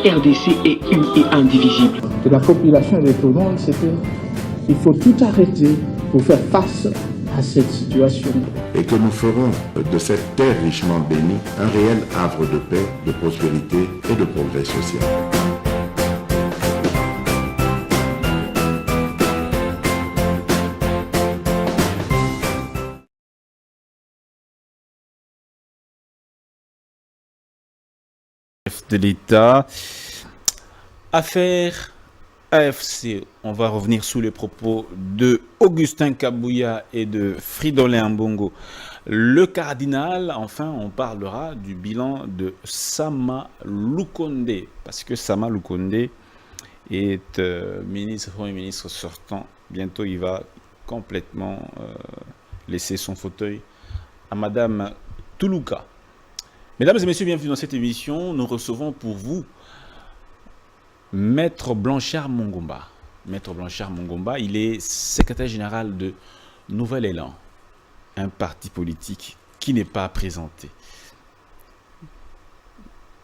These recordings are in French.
RDC est une et indivisible. De la population de tout le monde, c'est qu'il faut tout arrêter pour faire face à cette situation. Et que nous ferons de cette terre richement bénie un réel havre de paix, de prospérité et de progrès social. De l'État. Affaire AFC. On va revenir sous les propos de Augustin Kabouya et de Fridolin Mbongo. Le cardinal, enfin, on parlera du bilan de Sama Lukonde, parce que Sama Lukonde est Premier ministre sortant. Bientôt, il va complètement laisser son fauteuil à Madame Toulouka. Mesdames et messieurs, bienvenue dans cette émission. Nous recevons pour vous Maître Blanchard Mongomba. Maître Blanchard Mongomba, il est secrétaire général de Nouvel Élan, un parti politique qui n'est pas présenté.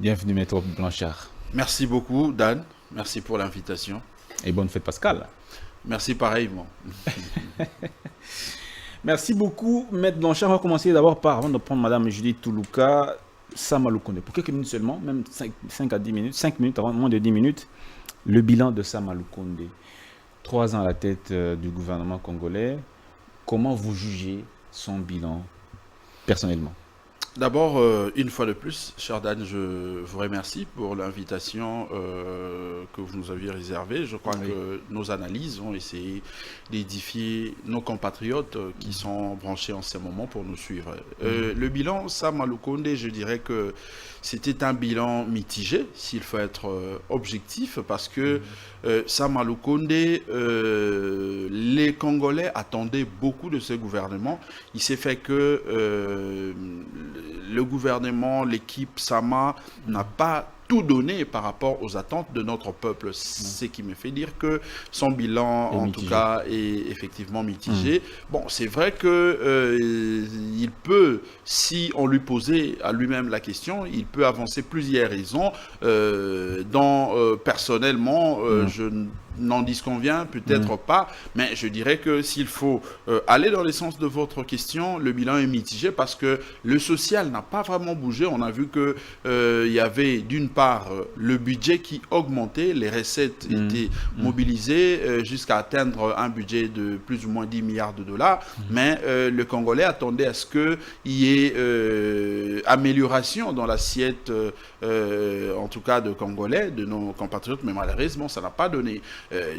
Bienvenue, Maître Blanchard. Merci beaucoup, Dan. Merci pour l'invitation. Et bonne fête Pascal. Merci pareillement. Merci beaucoup, Maître Blanchard. On va commencer d'abord par, avant de prendre Madame Judith Toulouka, Sama Lukonde. Pour quelques minutes seulement, même 5 à 10 minutes, 5 minutes, avant moins de 10 minutes, le bilan de Sama Lukonde. 3 ans à la tête du gouvernement congolais. Comment vous jugez son bilan personnellement? D'abord, une fois de plus, cher Dan, je vous remercie pour l'invitation que vous nous aviez réservée. Je crois que nos analyses ont essayé d'édifier nos compatriotes qui sont branchés en ce moment pour nous suivre. Le bilan, Sama Lukonde, je dirais que c'était un bilan mitigé, s'il faut être objectif, parce que Sama Lukonde, les Congolais attendaient beaucoup de ce gouvernement. Il s'est fait que le gouvernement, l'équipe Sama n'a pas tout donné par rapport aux attentes de notre peuple. Ce qui me fait dire que son bilan, en tout cas, est effectivement mitigé. Bon, c'est vrai que il peut, si on lui posait à lui-même la question, il peut avancer plusieurs raisons dont, personnellement, je n'en disconviens peut-être pas, mais je dirais que s'il faut aller dans le sens de votre question, le bilan est mitigé parce que le social n'a pas vraiment bougé. On a vu que il y avait d'une part le budget qui augmentait, les recettes étaient mobilisées jusqu'à atteindre un budget de plus ou moins 10 milliards de dollars, mais le Congolais attendait à ce qu'il y ait amélioration dans l'assiette, en tout cas de Congolais, de nos compatriotes, mais malheureusement ça n'a pas donné.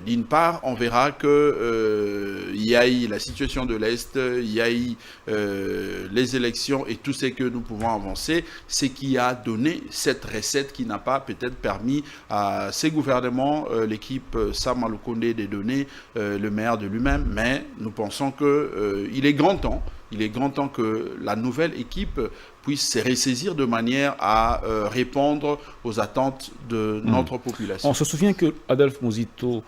D'une part, on verra que il y a eu la situation de l'Est, il y a eu les élections et tout ce que nous pouvons avancer, c'est qui a donné cette recette qui n'a pas peut-être permis à ces gouvernements, l'équipe Sama Lukonde, de donner le meilleur de lui-même. Mais nous pensons qu'il est grand temps. Il est grand temps que la nouvelle équipe puisse se ressaisir de manière à répondre aux attentes de notre population. On se souvient que Adolphe Muzito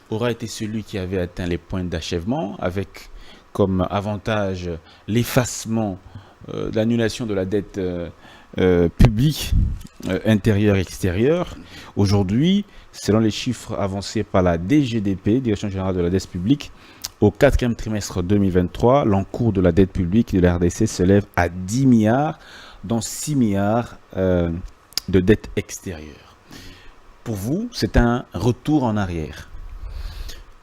aura été celui qui avait atteint les points d'achèvement avec comme avantage l'effacement, l'annulation de la dette publique intérieure et extérieure. Aujourd'hui, selon les chiffres avancés par la DGDP, Direction Générale de la Dette Publique, au 4e trimestre 2023, l'encours de la dette publique de la RDC s'élève à 10 milliards, dont 6 milliards de dette extérieure. Pour vous, c'est un retour en arrière?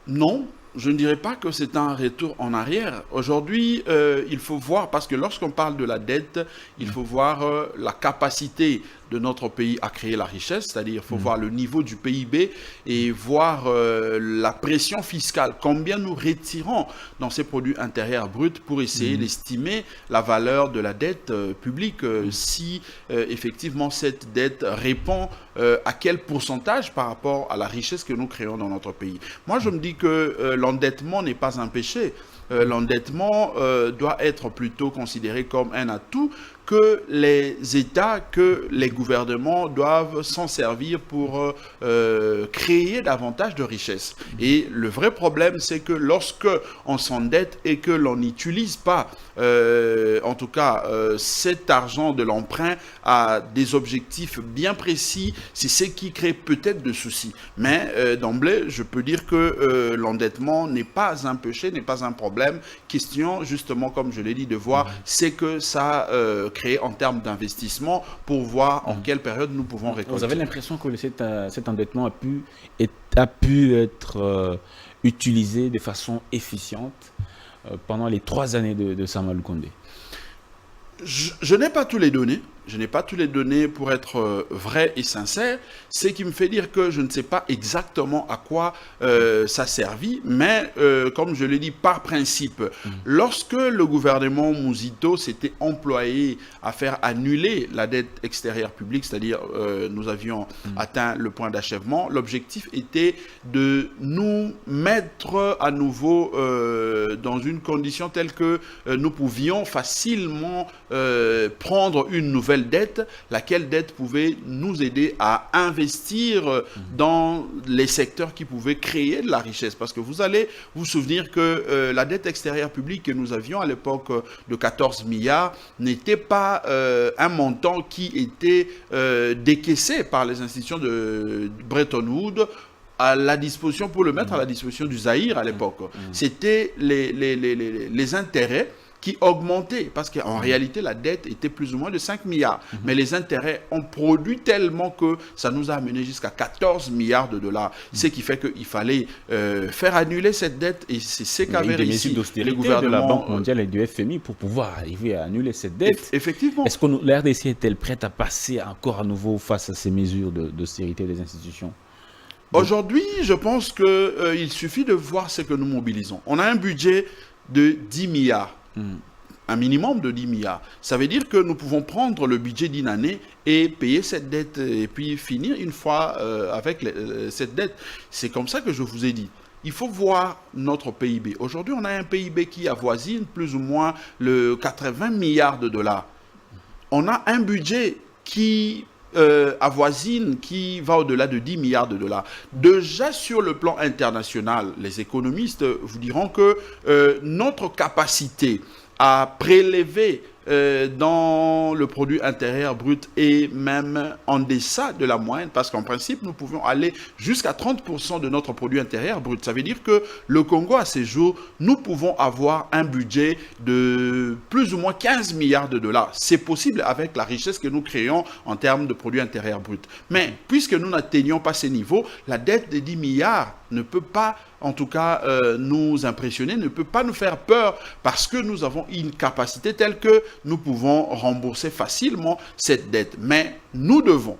Non, je ne dirais pas que c'est un retour en arrière. Aujourd'hui, il faut voir, parce que lorsqu'on parle de la dette, il faut voir la capacité de notre pays à créer la richesse, c'est-à-dire il faut voir le niveau du PIB et voir la pression fiscale, combien nous retirons dans ces produits intérieurs bruts pour essayer d'estimer la valeur de la dette publique, si effectivement cette dette répond à quel pourcentage par rapport à la richesse que nous créons dans notre pays. Moi, je me dis que l'endettement n'est pas un péché. L'endettement doit être plutôt considéré comme un atout que les États, que les gouvernements doivent s'en servir pour créer davantage de richesses. Et le vrai problème, c'est que lorsque on s'endette et que l'on n'utilise pas, en tout cas, cet argent de l'emprunt à des objectifs bien précis, c'est ce qui crée peut-être de soucis. Mais d'emblée, je peux dire que l'endettement n'est pas un péché, n'est pas un problème. Question, justement, comme je l'ai dit, de voir c'est que ça crée en termes d'investissement pour voir en quelle période nous pouvons récolter. Vous avez l'impression que cet endettement a pu être utilisé de façon efficiente pendant les 3 années de Sama Lukonde? Je n'ai pas toutes les données. Je n'ai pas toutes les données pour être vrai et sincère, ce qui me fait dire que je ne sais pas exactement à quoi ça servit, mais comme je l'ai dit, par principe, lorsque le gouvernement Muzito s'était employé à faire annuler la dette extérieure publique, c'est-à-dire nous avions atteint le point d'achèvement, l'objectif était de nous mettre à nouveau dans une condition telle que nous pouvions facilement prendre une nouvelle dette, laquelle dette pouvait nous aider à investir dans les secteurs qui pouvaient créer de la richesse. Parce que vous allez vous souvenir que la dette extérieure publique que nous avions à l'époque de 14 milliards n'était pas un montant qui était décaissé par les institutions de Bretton Woods à la disposition, pour le mettre à la disposition du Zaïre à l'époque. C'était les intérêts qui augmentait, parce qu'en réalité, la dette était plus ou moins de 5 milliards. Mais les intérêts ont produit tellement que ça nous a amené jusqu'à 14 milliards de dollars. Ce qui fait qu'il fallait faire annuler cette dette, et c'est ce qu'avait réussi les gouvernements de la Banque mondiale et du FMI pour pouvoir arriver à annuler cette dette. Effectivement. Est-ce que la RDC est-elle prête à passer encore à nouveau face à ces mesures d'austérité des institutions? Aujourd'hui, je pense qu'il suffit de voir ce que nous mobilisons. On a un budget de 10 milliards. Un minimum de 10 milliards. Ça veut dire que nous pouvons prendre le budget d'une année et payer cette dette et puis finir une fois avec cette dette. C'est comme ça que je vous ai dit. Il faut voir notre PIB. Aujourd'hui, on a un PIB qui avoisine plus ou moins le 80 milliards de dollars. On a un budget qui avoisine, qui va au-delà de 10 milliards de dollars. Déjà sur le plan international, les économistes vous diront que notre capacité à prélever dans le produit intérieur brut est même en deçà de la moyenne, parce qu'en principe, nous pouvons aller jusqu'à 30% de notre produit intérieur brut. Ça veut dire que le Congo, à ces jours, nous pouvons avoir un budget de plus ou moins 15 milliards de dollars. C'est possible avec la richesse que nous créons en termes de produit intérieur brut. Mais puisque nous n'atteignons pas ces niveaux, la dette de 10 milliards ne peut pas, en tout cas, nous impressionner, ne peut pas nous faire peur, parce que nous avons une capacité telle que nous pouvons rembourser facilement cette dette. Mais nous devons,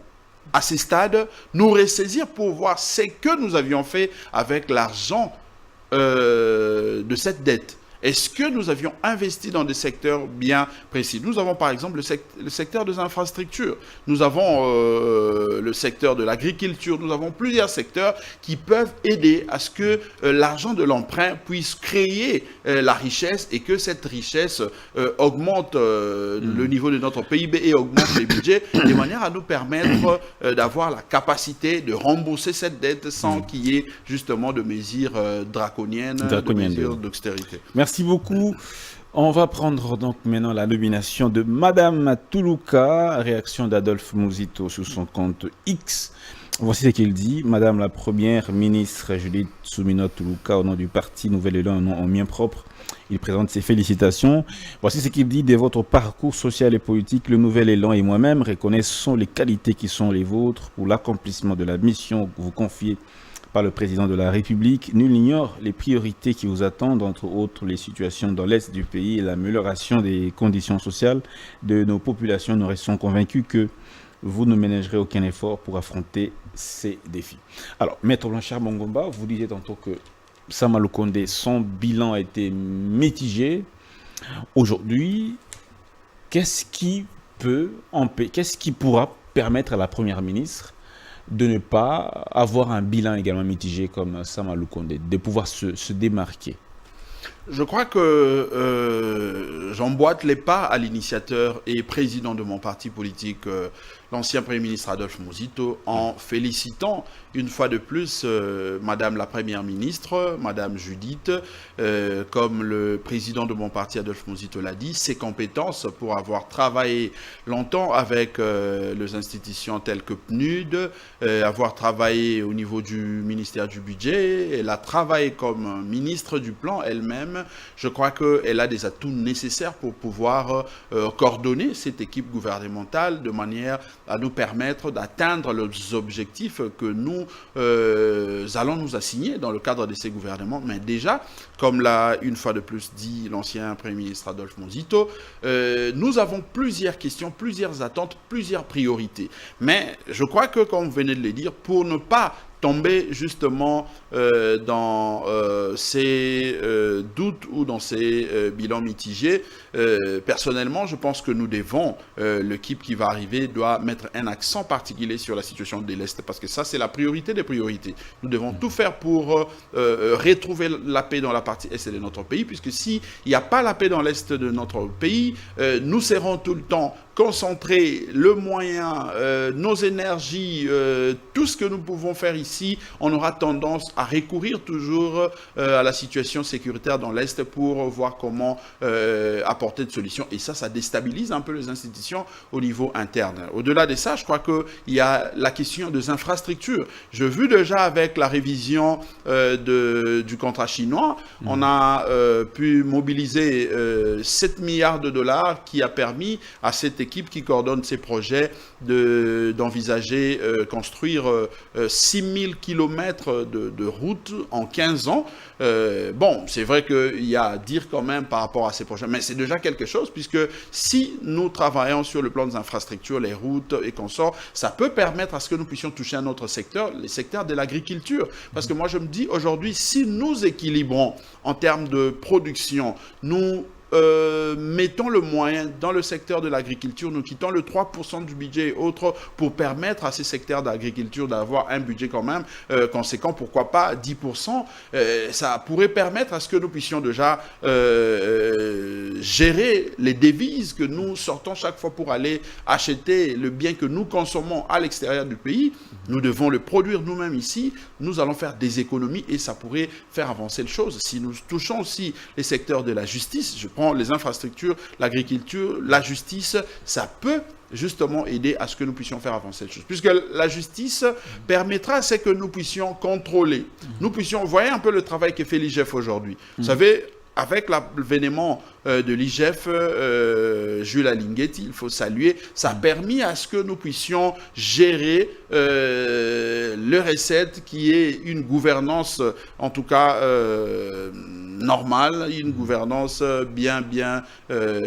à ce stade, nous ressaisir pour voir ce que nous avions fait avec l'argent de cette dette. Est-ce que nous avions investi dans des secteurs bien précis? Nous avons par exemple le secteur des infrastructures, nous avons le secteur de l'agriculture, nous avons plusieurs secteurs qui peuvent aider à ce que l'argent de l'emprunt puisse créer la richesse, et que cette richesse augmente le niveau de notre PIB et augmente les budgets, de manière à nous permettre d'avoir la capacité de rembourser cette dette sans qu'il y ait justement de mesures draconiennes, de mesures d'austérité. Merci beaucoup. On va prendre donc maintenant la nomination de Madame Toulouka. Réaction d'Adolphe Muzito sur son compte X. Voici ce qu'il dit. Madame la Première ministre Judith Suminwa Toulouka, au nom du parti Nouvel Élan, un nom en mien propre, il présente ses félicitations. Voici ce qu'il dit: de votre parcours social et politique, le Nouvel Élan et moi-même reconnaissons les qualités qui sont les vôtres pour l'accomplissement de la mission que vous confiez par le président de la République. Nul n'ignore les priorités qui vous attendent, entre autres les situations dans l'Est du pays et l'amélioration des conditions sociales de nos populations. Nous restons convaincus que vous ne ménagerez aucun effort pour affronter ces défis. Alors, Maître Blanchard Mongomba, vous disiez tantôt que Sama Lukonde, son bilan a été mitigé. Aujourd'hui, qu'est-ce qui pourra permettre à la Première ministre de ne pas avoir un bilan également mitigé comme Sama Lukonde, de pouvoir se démarquer? Je crois que j'emboîte les pas à l'initiateur et président de mon parti politique, l'ancien Premier ministre Adolphe Muzito, en félicitant une fois de plus Madame la Première ministre, Madame Judith, comme le président de mon parti Adolphe Muzito l'a dit, ses compétences pour avoir travaillé longtemps avec les institutions telles que PNUD, avoir travaillé au niveau du ministère du Budget, elle a travaillé comme ministre du Plan elle-même. Je crois qu'elle a des atouts nécessaires pour pouvoir coordonner cette équipe gouvernementale de manière à nous permettre d'atteindre les objectifs que nous allons nous assigner dans le cadre de ces gouvernements. Mais déjà, comme l'a une fois de plus dit l'ancien Premier ministre Adolphe Muzito, nous avons plusieurs questions, plusieurs attentes, plusieurs priorités. Mais je crois que, comme vous venez de le dire, pour ne pas tomber justement dans ces doutes ou dans ces bilans mitigés. Personnellement, je pense que nous devons, l'équipe qui va arriver doit mettre un accent particulier sur la situation de l'Est, parce que ça, c'est la priorité des priorités. Nous devons tout faire pour retrouver la paix dans la partie Est de notre pays, puisque s'il n'y a pas la paix dans l'Est de notre pays, nous serons tout le temps concentrer le moyen, nos énergies, tout ce que nous pouvons faire ici, on aura tendance à recourir toujours à la situation sécuritaire dans l'Est pour voir comment apporter de solutions. Et ça déstabilise un peu les institutions au niveau interne. Au-delà de ça, je crois qu'il y a la question des infrastructures. Je vu déjà avec la révision du contrat chinois, on a pu mobiliser 7 milliards de dollars qui a permis à cette équipe qui coordonne ces projets d'envisager construire 6000 kilomètres de routes en 15 ans. Bon, c'est vrai qu'il y a à dire quand même par rapport à ces projets, mais c'est déjà quelque chose, puisque si nous travaillons sur le plan des infrastructures, les routes et consorts, ça peut permettre à ce que nous puissions toucher un autre secteur, le secteur de l'agriculture. Parce que moi, je me dis aujourd'hui, si nous équilibrons en termes de production, nous mettons le moyen dans le secteur de l'agriculture, nous quittons le 3% du budget et autres pour permettre à ces secteurs d'agriculture d'avoir un budget quand même conséquent, pourquoi pas 10%, ça pourrait permettre à ce que nous puissions déjà gérer les devises que nous sortons chaque fois pour aller acheter le bien que nous consommons à l'extérieur du pays. Nous devons le produire nous-mêmes ici, nous allons faire des économies et ça pourrait faire avancer les choses. Si nous touchons aussi les secteurs de la justice, je prends les infrastructures, l'agriculture, la justice, ça peut justement aider à ce que nous puissions faire avancer les choses. Puisque la justice permettra à ce que nous puissions contrôler. Nous puissions, vous voyez un peu le travail que fait l'IGF aujourd'hui. Vous savez, avec l'avènement de l'IGF, Jules Alinguetti, il faut saluer, ça a permis à ce que nous puissions gérer le recette qui est une gouvernance, en tout cas normale, une gouvernance bien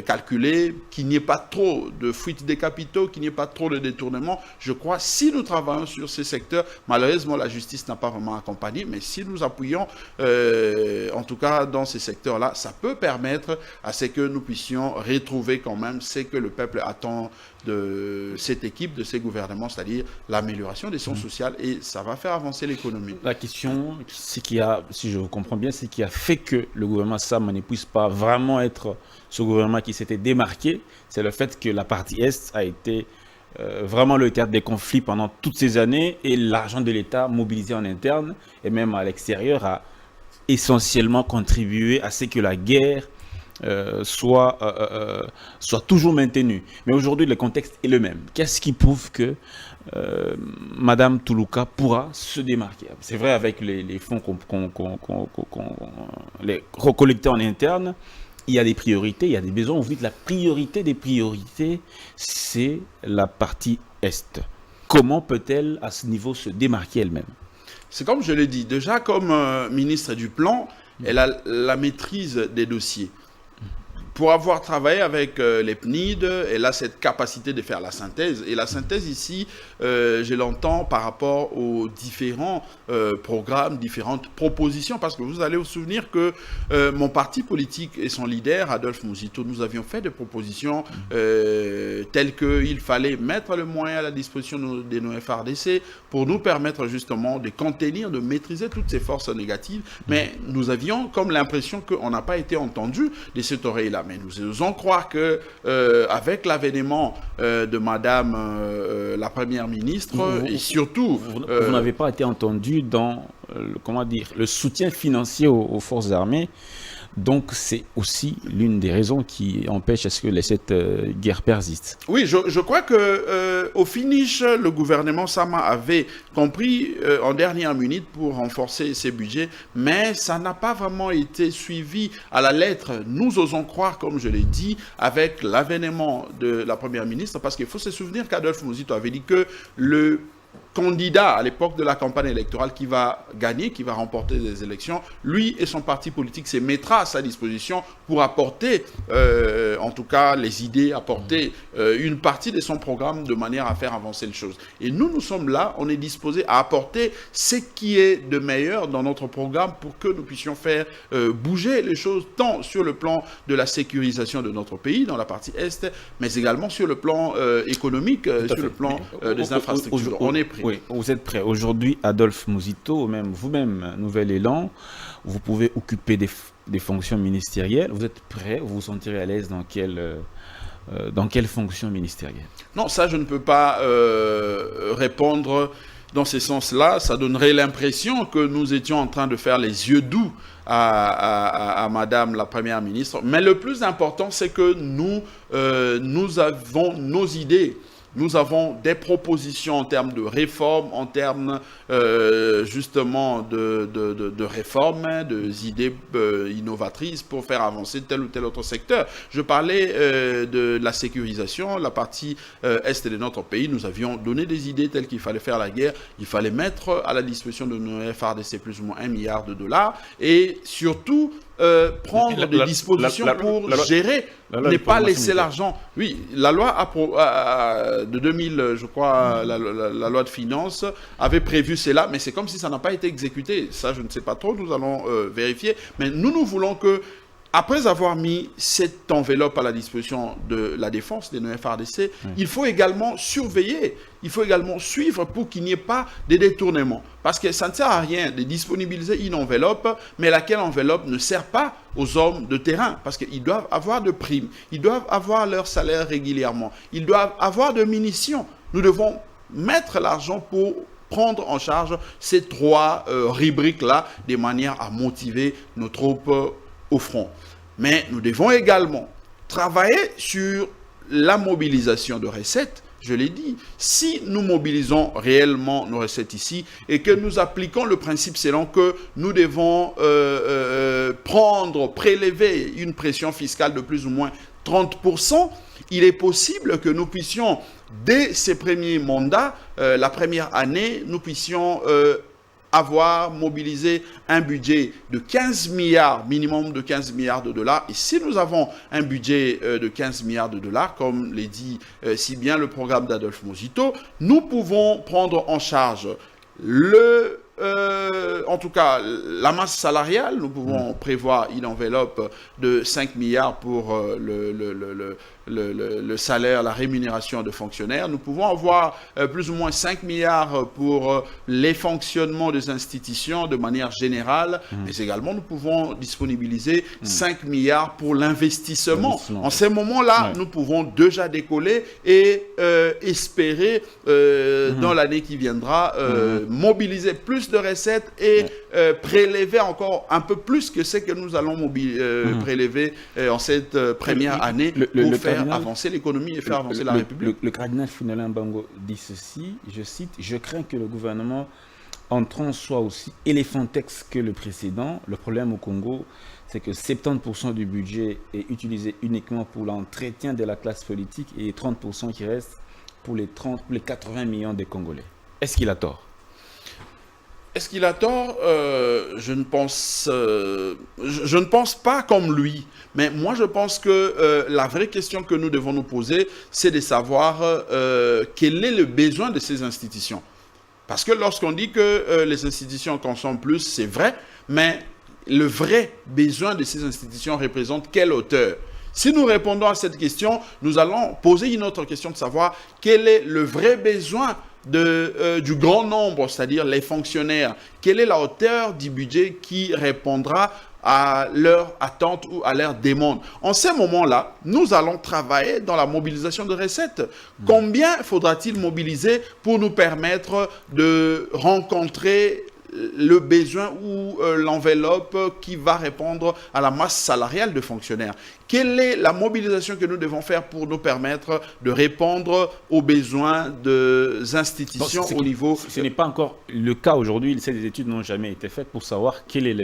calculée, qu'il n'y ait pas trop de fuite des capitaux, qu'il n'y ait pas trop de détournement. Je crois, si nous travaillons sur ces secteurs, malheureusement la justice n'a pas vraiment accompagné, mais si nous appuyons, en tout cas dans ces secteurs-là, ça peut permettre à ce que nous puissions retrouver quand même ce que le peuple attend de cette équipe, de ces gouvernements, c'est-à-dire l'amélioration des soins sociaux, et ça va faire avancer l'économie. La question, c'est qui a, si je comprends bien, c'est qui a fait que le gouvernement Sam ne puisse pas vraiment être ce gouvernement qui s'était démarqué, c'est le fait que la partie Est a été vraiment le théâtre des conflits pendant toutes ces années, et l'argent de l'État mobilisé en interne et même à l'extérieur a essentiellement contribué à ce que la guerre soit toujours maintenue. Mais aujourd'hui, le contexte est le même. Qu'est-ce qui prouve que Madame Toulouka pourra se démarquer? C'est vrai, avec les fonds les recollectés en interne, il y a des priorités, il y a des besoins. Vous dites la priorité des priorités, c'est la partie Est. Comment peut-elle, à ce niveau, se démarquer elle-même? C'est comme je l'ai dit, déjà comme ministre du Plan, elle a la maîtrise des dossiers. pour avoir travaillé avec les PNID, elle a cette capacité de faire la synthèse. Et la synthèse ici, je l'entends par rapport aux différents programmes, différentes propositions, parce que vous allez vous souvenir que mon parti politique et son leader, Adolphe Mouzito, nous avions fait des propositions telles qu'il fallait mettre le moyen à la disposition de nos FARDC pour nous permettre justement de contenir, de maîtriser toutes ces forces négatives. Mais nous avions comme l'impression qu'on n'a pas été entendu de cette oreille-là. Mais nous osons croire que avec l'avènement de Madame la Première ministre, et surtout... Vous n'avez pas été entendu dans le soutien financier aux forces armées. Donc c'est aussi l'une des raisons qui empêche à ce que cette guerre persiste. Oui, je crois que au finish, le gouvernement Sama avait compris en dernière minute pour renforcer ses budgets, mais ça n'a pas vraiment été suivi à la lettre. Nous osons croire, comme je l'ai dit, avec l'avènement de la Première ministre, parce qu'il faut se souvenir qu'Adolphe Mouzito avait dit que le candidat à l'époque de la campagne électorale qui va gagner, qui va remporter les élections, lui et son parti politique se mettra à sa disposition pour apporter, en tout cas, les idées, apporter une partie de son programme de manière à faire avancer les choses. Et nous sommes là, on est disposés à apporter ce qui est de meilleur dans notre programme pour que nous puissions faire bouger les choses, tant sur le plan de la sécurisation de notre pays, dans la partie Est, mais également sur le plan économique, sur le plan des infrastructures. On est prêt. Oui, vous êtes prêt. Aujourd'hui, Adolphe Mouzito, même vous-même, Nouvel Élan, vous pouvez occuper des fonctions ministérielles. Vous êtes prêt, vous vous sentirez à l'aise dans quelle fonction ministérielle? Non, ça, je ne peux pas répondre dans ce sens-là. Ça donnerait l'impression que nous étions en train de faire les yeux doux à Madame la Première ministre. Mais le plus important, c'est que nous avons nos idées. Nous avons des propositions en termes de réforme, en termes justement de réforme, des idées innovatrices pour faire avancer tel ou tel autre secteur. Je parlais de la sécurisation, la partie est de notre pays. Nous avions donné des idées telles qu'il fallait faire la guerre. Il fallait mettre à la disposition de nos FARDC plus ou moins $1 milliard et surtout prendre des dispositions pour gérer, ne pas laisser l'argent. Oui, la loi de 2000, je crois, la loi de finances avait prévu cela, mais c'est comme si ça n'a pas été exécuté. Ça, je ne sais pas trop, nous allons vérifier. Mais nous voulons que, après avoir mis cette enveloppe à la disposition de la défense des FARDC, il faut également surveiller, il faut également suivre pour qu'il n'y ait pas de détournement. Parce que ça ne sert à rien de disponibiliser une enveloppe, mais laquelle enveloppe ne sert pas aux hommes de terrain. Parce qu'ils doivent avoir de primes, ils doivent avoir leur salaire régulièrement, ils doivent avoir de munitions. Nous devons mettre l'argent pour prendre en charge ces trois rubriques-là, de manière à motiver nos troupes au front. Mais nous devons également travailler sur la mobilisation de recettes. Je l'ai dit, si nous mobilisons réellement nos recettes ici et que nous appliquons le principe selon que nous devons prélever une pression fiscale de plus ou moins 30%, il est possible que nous puissions, dès ces premiers mandats, la première année, nous puissions avoir mobilisé un budget de 15 milliards, minimum de 15 milliards de dollars. Et si nous avons un budget de 15 milliards de dollars, comme l'a dit si bien le programme d'Adolphe Mouzito, nous pouvons prendre en charge en tout cas, la masse salariale. Nous pouvons prévoir une enveloppe de 5 milliards pour le salaire, la rémunération de fonctionnaires. Nous pouvons avoir plus ou moins 5 milliards pour les fonctionnements des institutions de manière générale, mais également nous pouvons disponibiliser 5 milliards pour l'investissement. En ces moments-là, nous pouvons déjà décoller et espérer dans l'année qui viendra mobiliser plus de recettes et prélever encore un peu plus que ce que nous allons prélever en cette première année pour faire avancer l'économie et faire avancer la République. Le cardinal Funelin Bango dit ceci, je cite, « Je crains que le gouvernement entrant soit aussi éléphantex que le précédent. Le problème au Congo, c'est que 70% du budget est utilisé uniquement pour l'entretien de la classe politique et 30% qui restent pour les 80 millions de Congolais. » Est-ce qu'il a tort? Est-ce qu'il a tort? Je ne pense pas comme lui. Mais moi, je pense que la vraie question que nous devons nous poser, c'est de savoir quel est le besoin de ces institutions. Parce que lorsqu'on dit que les institutions consomment plus, c'est vrai, mais le vrai besoin de ces institutions représente quelle hauteur? Si nous répondons à cette question, nous allons poser une autre question de savoir quel est le vrai besoin du grand nombre, c'est-à-dire les fonctionnaires. Quelle est la hauteur du budget qui répondra à leur attente ou à leur demande? En ces moments-là, nous allons travailler dans la mobilisation de recettes. Combien faudra-t-il mobiliser pour nous permettre de rencontrer le besoin ou l'enveloppe qui va répondre à la masse salariale de fonctionnaires? Quelle est la mobilisation que nous devons faire pour nous permettre de répondre aux besoins des institutions au niveau... Ce n'est pas encore le cas aujourd'hui. Ces études n'ont jamais été faites pour savoir quels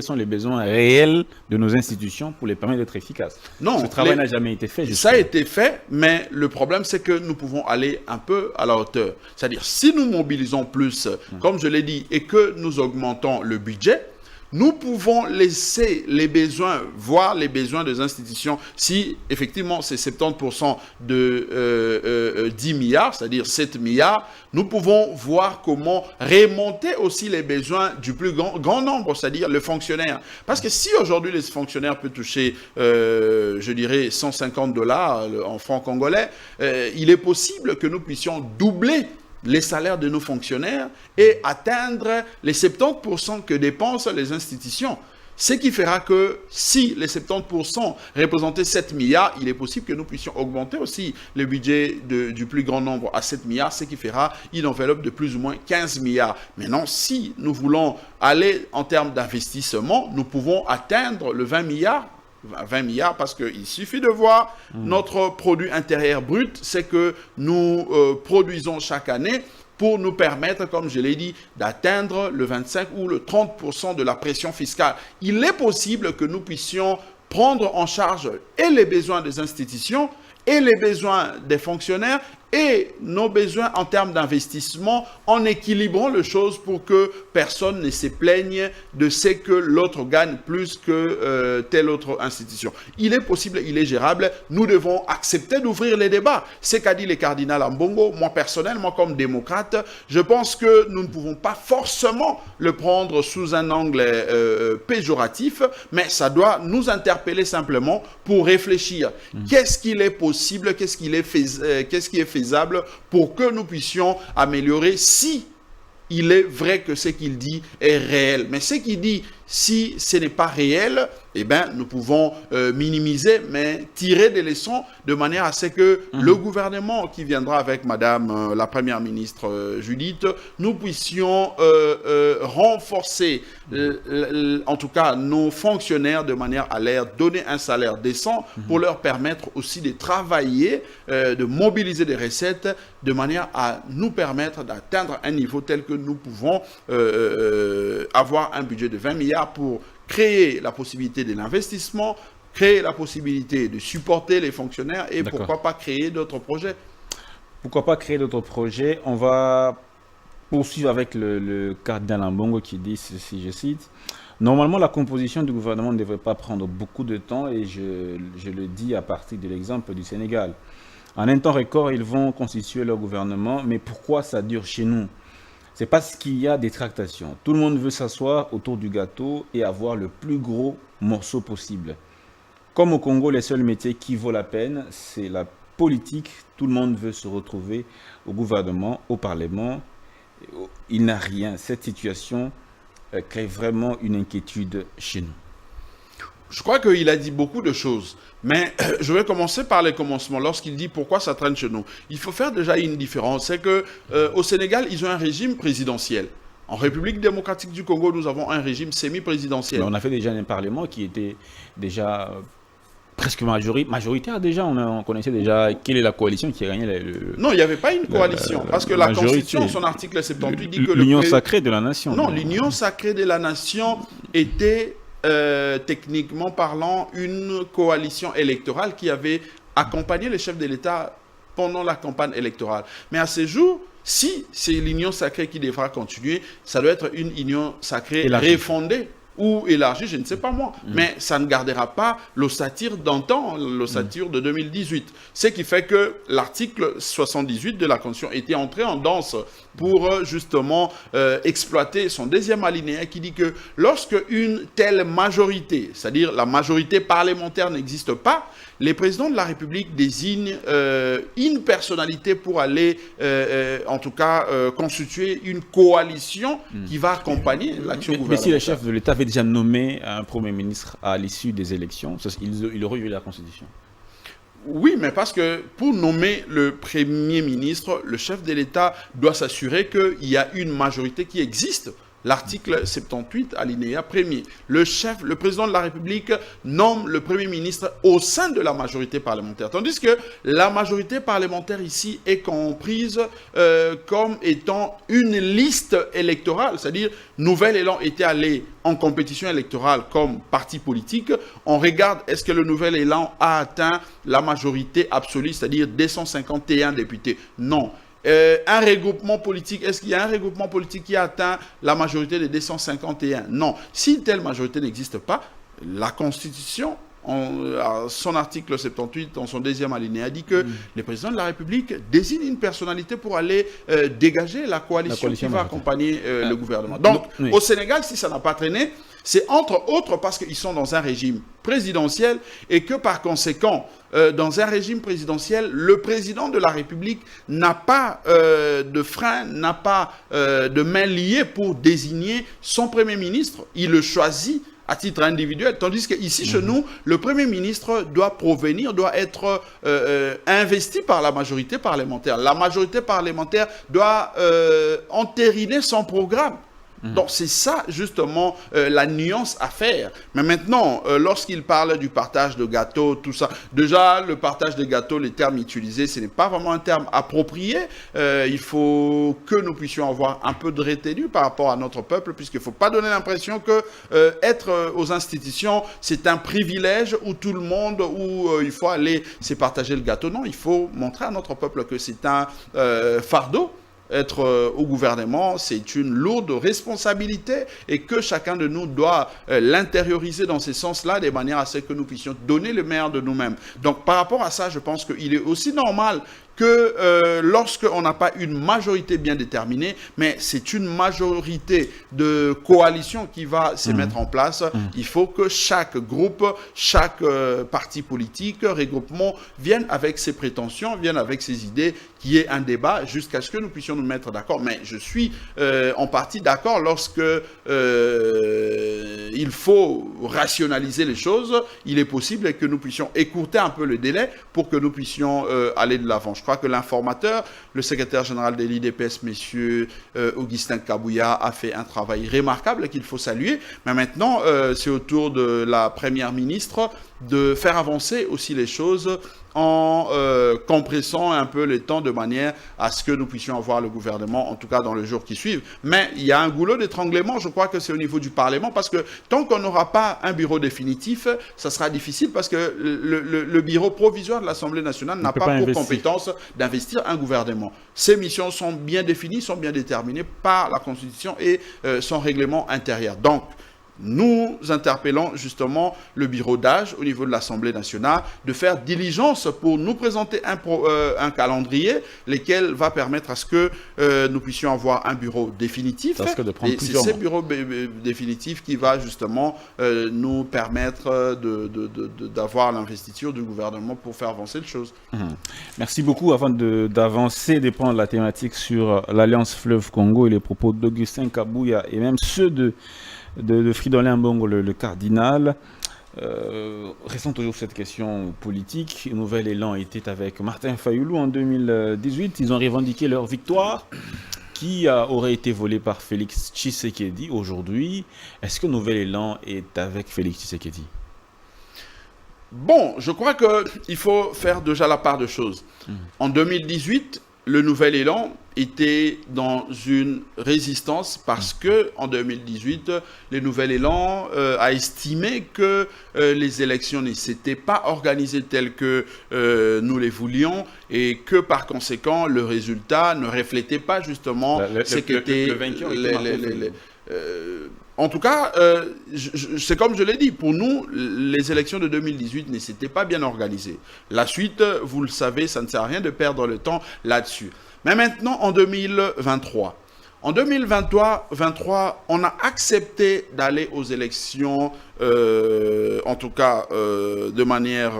sont les besoins réels de nos institutions pour les permettre d'être efficaces. Non, ce travail n'a jamais été fait. Ça a été fait, mais le problème, c'est que nous pouvons aller un peu à la hauteur. C'est-à-dire, si nous mobilisons plus, comme je l'ai dit, et que nous augmentons le budget, nous pouvons laisser les besoins, voir les besoins des institutions. Si effectivement c'est 70% de 10 milliards, c'est-à-dire 7 milliards, nous pouvons voir comment remonter aussi les besoins du plus grand nombre, c'est-à-dire le fonctionnaire. Parce que si aujourd'hui les fonctionnaires peuvent toucher, je dirais, $150 en francs congolais, il est possible que nous puissions doubler les salaires de nos fonctionnaires et atteindre les 70% que dépensent les institutions. Ce qui fera que si les 70% représentaient 7 milliards, il est possible que nous puissions augmenter aussi le budget du plus grand nombre à 7 milliards, ce qui fera une enveloppe de plus ou moins 15 milliards. Maintenant, si nous voulons aller en termes d'investissement, nous pouvons atteindre le 20 milliards. 20 milliards parce qu'il suffit de voir notre produit intérieur brut, c'est que nous produisons chaque année pour nous permettre, comme je l'ai dit, d'atteindre le 25 ou le 30% de la pression fiscale. Il est possible que nous puissions prendre en charge et les besoins des institutions et les besoins des fonctionnaires et nos besoins en termes d'investissement en équilibrant les choses pour que personne ne se plaigne de ce que l'autre gagne plus que telle autre institution. Il est possible, il est gérable. Nous devons accepter d'ouvrir les débats. C'est qu'a dit le cardinal Ambongo. Moi, personnellement, comme démocrate, je pense que nous ne pouvons pas forcément le prendre sous un angle péjoratif, mais ça doit nous interpeller simplement pour réfléchir. Qu'est-ce qu'il est possible, qu'est-ce qui est faisable pour que nous puissions améliorer si il est vrai que ce qu'il dit est réel. Mais ce qu'il dit, si ce n'est pas réel, eh bien, nous pouvons minimiser, mais tirer des leçons de manière à ce que le gouvernement qui viendra avec Madame la Première ministre Judith, nous puissions renforcer, en tout cas, nos fonctionnaires de manière à leur donner un salaire décent pour leur permettre aussi de travailler, de mobiliser des recettes de manière à nous permettre d'atteindre un niveau tel que nous pouvons avoir un budget de 20 milliards pour créer la possibilité de l'investissement, créer la possibilité de supporter les fonctionnaires et pourquoi pas créer d'autres projets. Pourquoi pas créer d'autres projets? On va poursuivre avec le cardinal Ambongo qui dit ceci, je cite: normalement, la composition du gouvernement ne devrait pas prendre beaucoup de temps et je le dis à partir de l'exemple du Sénégal. En un temps record, ils vont constituer leur gouvernement, mais pourquoi ça dure chez nous? C'est parce qu'il y a des tractations. Tout le monde veut s'asseoir autour du gâteau et avoir le plus gros morceau possible. Comme au Congo, les seuls métiers qui vaut la peine, c'est la politique. Tout le monde veut se retrouver au gouvernement, au Parlement. Il n'a rien. Cette situation crée vraiment une inquiétude chez nous. Je crois qu'il a dit beaucoup de choses, mais je vais commencer par les commencements. Lorsqu'il dit pourquoi ça traîne chez nous, il faut faire déjà une différence. C'est que au Sénégal, ils ont un régime présidentiel. En République démocratique du Congo, nous avons un régime semi-présidentiel. On a fait déjà un parlement qui était déjà presque majoritaire déjà. On connaissait déjà quelle est la coalition qui a gagné Non, il n'y avait pas une coalition, parce que la Constitution, son article 78 dit que l'union sacrée de la nation. Non, l'union sacrée de la nation était techniquement parlant une coalition électorale qui avait accompagné les chefs de l'État pendant la campagne électorale. Mais à ce jour, si c'est l'union sacrée qui devra continuer, ça doit être une union sacrée refondée ou élargie, je ne sais pas moi. Mais ça ne gardera pas l'ossature d'antan, l'ossature de 2018. Ce qui fait que l'article 78 de la Constitution était entré en danse pour justement exploiter son deuxième alinéa qui dit que lorsque une telle majorité, c'est-à-dire la majorité parlementaire n'existe pas, les présidents de la République désignent une personnalité pour aller, en tout cas, constituer une coalition qui va accompagner l'action gouvernementale. Mais si le chef de l'État avait déjà nommé un Premier ministre à l'issue des élections, il aurait eu la Constitution. Oui, mais parce que pour nommer le Premier ministre, le chef de l'État doit s'assurer qu'il y a une majorité qui existe. L'article 78, alinéa 1er. Le président de la République nomme le Premier ministre au sein de la majorité parlementaire. Tandis que la majorité parlementaire ici est comprise comme étant une liste électorale. C'est-à-dire, Nouvel Élan était allé en compétition électorale comme parti politique. On regarde, est-ce que le Nouvel Élan a atteint la majorité absolue, c'est-à-dire 251 députés? Non. Un regroupement politique, est-ce qu'il y a un regroupement politique qui a atteint la majorité des 251? Non. Si une telle majorité n'existe pas, la Constitution, son article 78, dans son deuxième alinéa, dit que le président de la République désigne une personnalité pour aller dégager la coalition qui va accompagner le gouvernement. Donc, au Sénégal, si ça n'a pas traîné, c'est entre autres parce qu'ils sont dans un régime présidentiel et que par conséquent, dans un régime présidentiel, le président de la République n'a pas de frein, n'a pas de main liée pour désigner son Premier ministre. Il le choisit à titre individuel, tandis qu'ici, chez nous, le Premier ministre doit être investi par la majorité parlementaire. La majorité parlementaire doit entériner son programme. Donc, c'est ça, justement, la nuance à faire. Mais maintenant, lorsqu'il parle du partage de gâteaux, tout ça, déjà, le partage de gâteaux, les termes utilisés, ce n'est pas vraiment un terme approprié. Il faut que nous puissions avoir un peu de retenue par rapport à notre peuple, puisqu'il ne faut pas donner l'impression que être aux institutions, c'est un privilège où tout le monde, où il faut aller se partager le gâteau. Non, il faut montrer à notre peuple que c'est un fardeau. Être au gouvernement, c'est une lourde responsabilité et que chacun de nous doit l'intérioriser dans ce sens-là, de manière à ce que nous puissions donner le meilleur de nous-mêmes. Donc, par rapport à ça, je pense qu'il est aussi normal que lorsqu'on n'a pas une majorité bien déterminée, mais c'est une majorité de coalition qui va se mettre en place, il faut que chaque groupe, chaque parti politique, regroupement vienne avec ses prétentions, vienne avec ses idées, qu'il y ait un débat jusqu'à ce que nous puissions nous mettre d'accord. Mais je suis en partie d'accord lorsque il faut rationaliser les choses. Il est possible que nous puissions écourter un peu le délai pour que nous puissions aller de l'avant. Je crois que l'informateur, le secrétaire général de l'IDPS, M. Augustin Kabouya, a fait un travail remarquable qu'il faut saluer. Mais maintenant, c'est au tour de la première ministre de faire avancer aussi les choses en compressant un peu les temps de manière à ce que nous puissions avoir le gouvernement, en tout cas dans les jours qui suivent. Mais il y a un goulot d'étranglement, je crois que c'est au niveau du Parlement, parce que tant qu'on n'aura pas un bureau définitif, ça sera difficile parce que le bureau provisoire de l'Assemblée nationale n'a pas pour compétence d'investir un gouvernement. Ses missions sont bien définies, sont bien déterminées par la Constitution et son règlement intérieur. Donc, nous interpellons justement le bureau d'âge au niveau de l'Assemblée nationale de faire diligence pour nous présenter un calendrier, lequel va permettre à ce que nous puissions avoir un bureau définitif. Et c'est ce bureau définitif qui va justement nous permettre d'avoir l'investiture du gouvernement pour faire avancer les choses. Merci beaucoup. Avant d'avancer, de prendre la thématique sur l'Alliance Fleuve Congo et les propos d'Augustin Kabouya et même ceux de Fridolin Mbongo, le cardinal. Restons toujours sur cette question politique. Nouvel Élan était avec Martin Fayoulou en 2018. Ils ont revendiqué leur victoire qui aurait été volée par Félix Tshisekedi aujourd'hui. Est-ce que Nouvel Élan est avec Félix Tshisekedi? Bon, je crois qu'il faut faire déjà la part de choses. En 2018, le Nouvel Élan était dans une résistance parce que en 2018, le Nouvel Élan a estimé que les élections ne s'étaient pas organisées telles que nous les voulions et que par conséquent le résultat ne reflétait pas justement ce qu'était le vainqueur. En tout cas, c'est comme je l'ai dit, pour nous, les élections de 2018 ne s'étaient pas bien organisées. La suite, vous le savez, ça ne sert à rien de perdre le temps là-dessus. Mais maintenant, en 2023, on a accepté d'aller aux élections, en tout cas de manière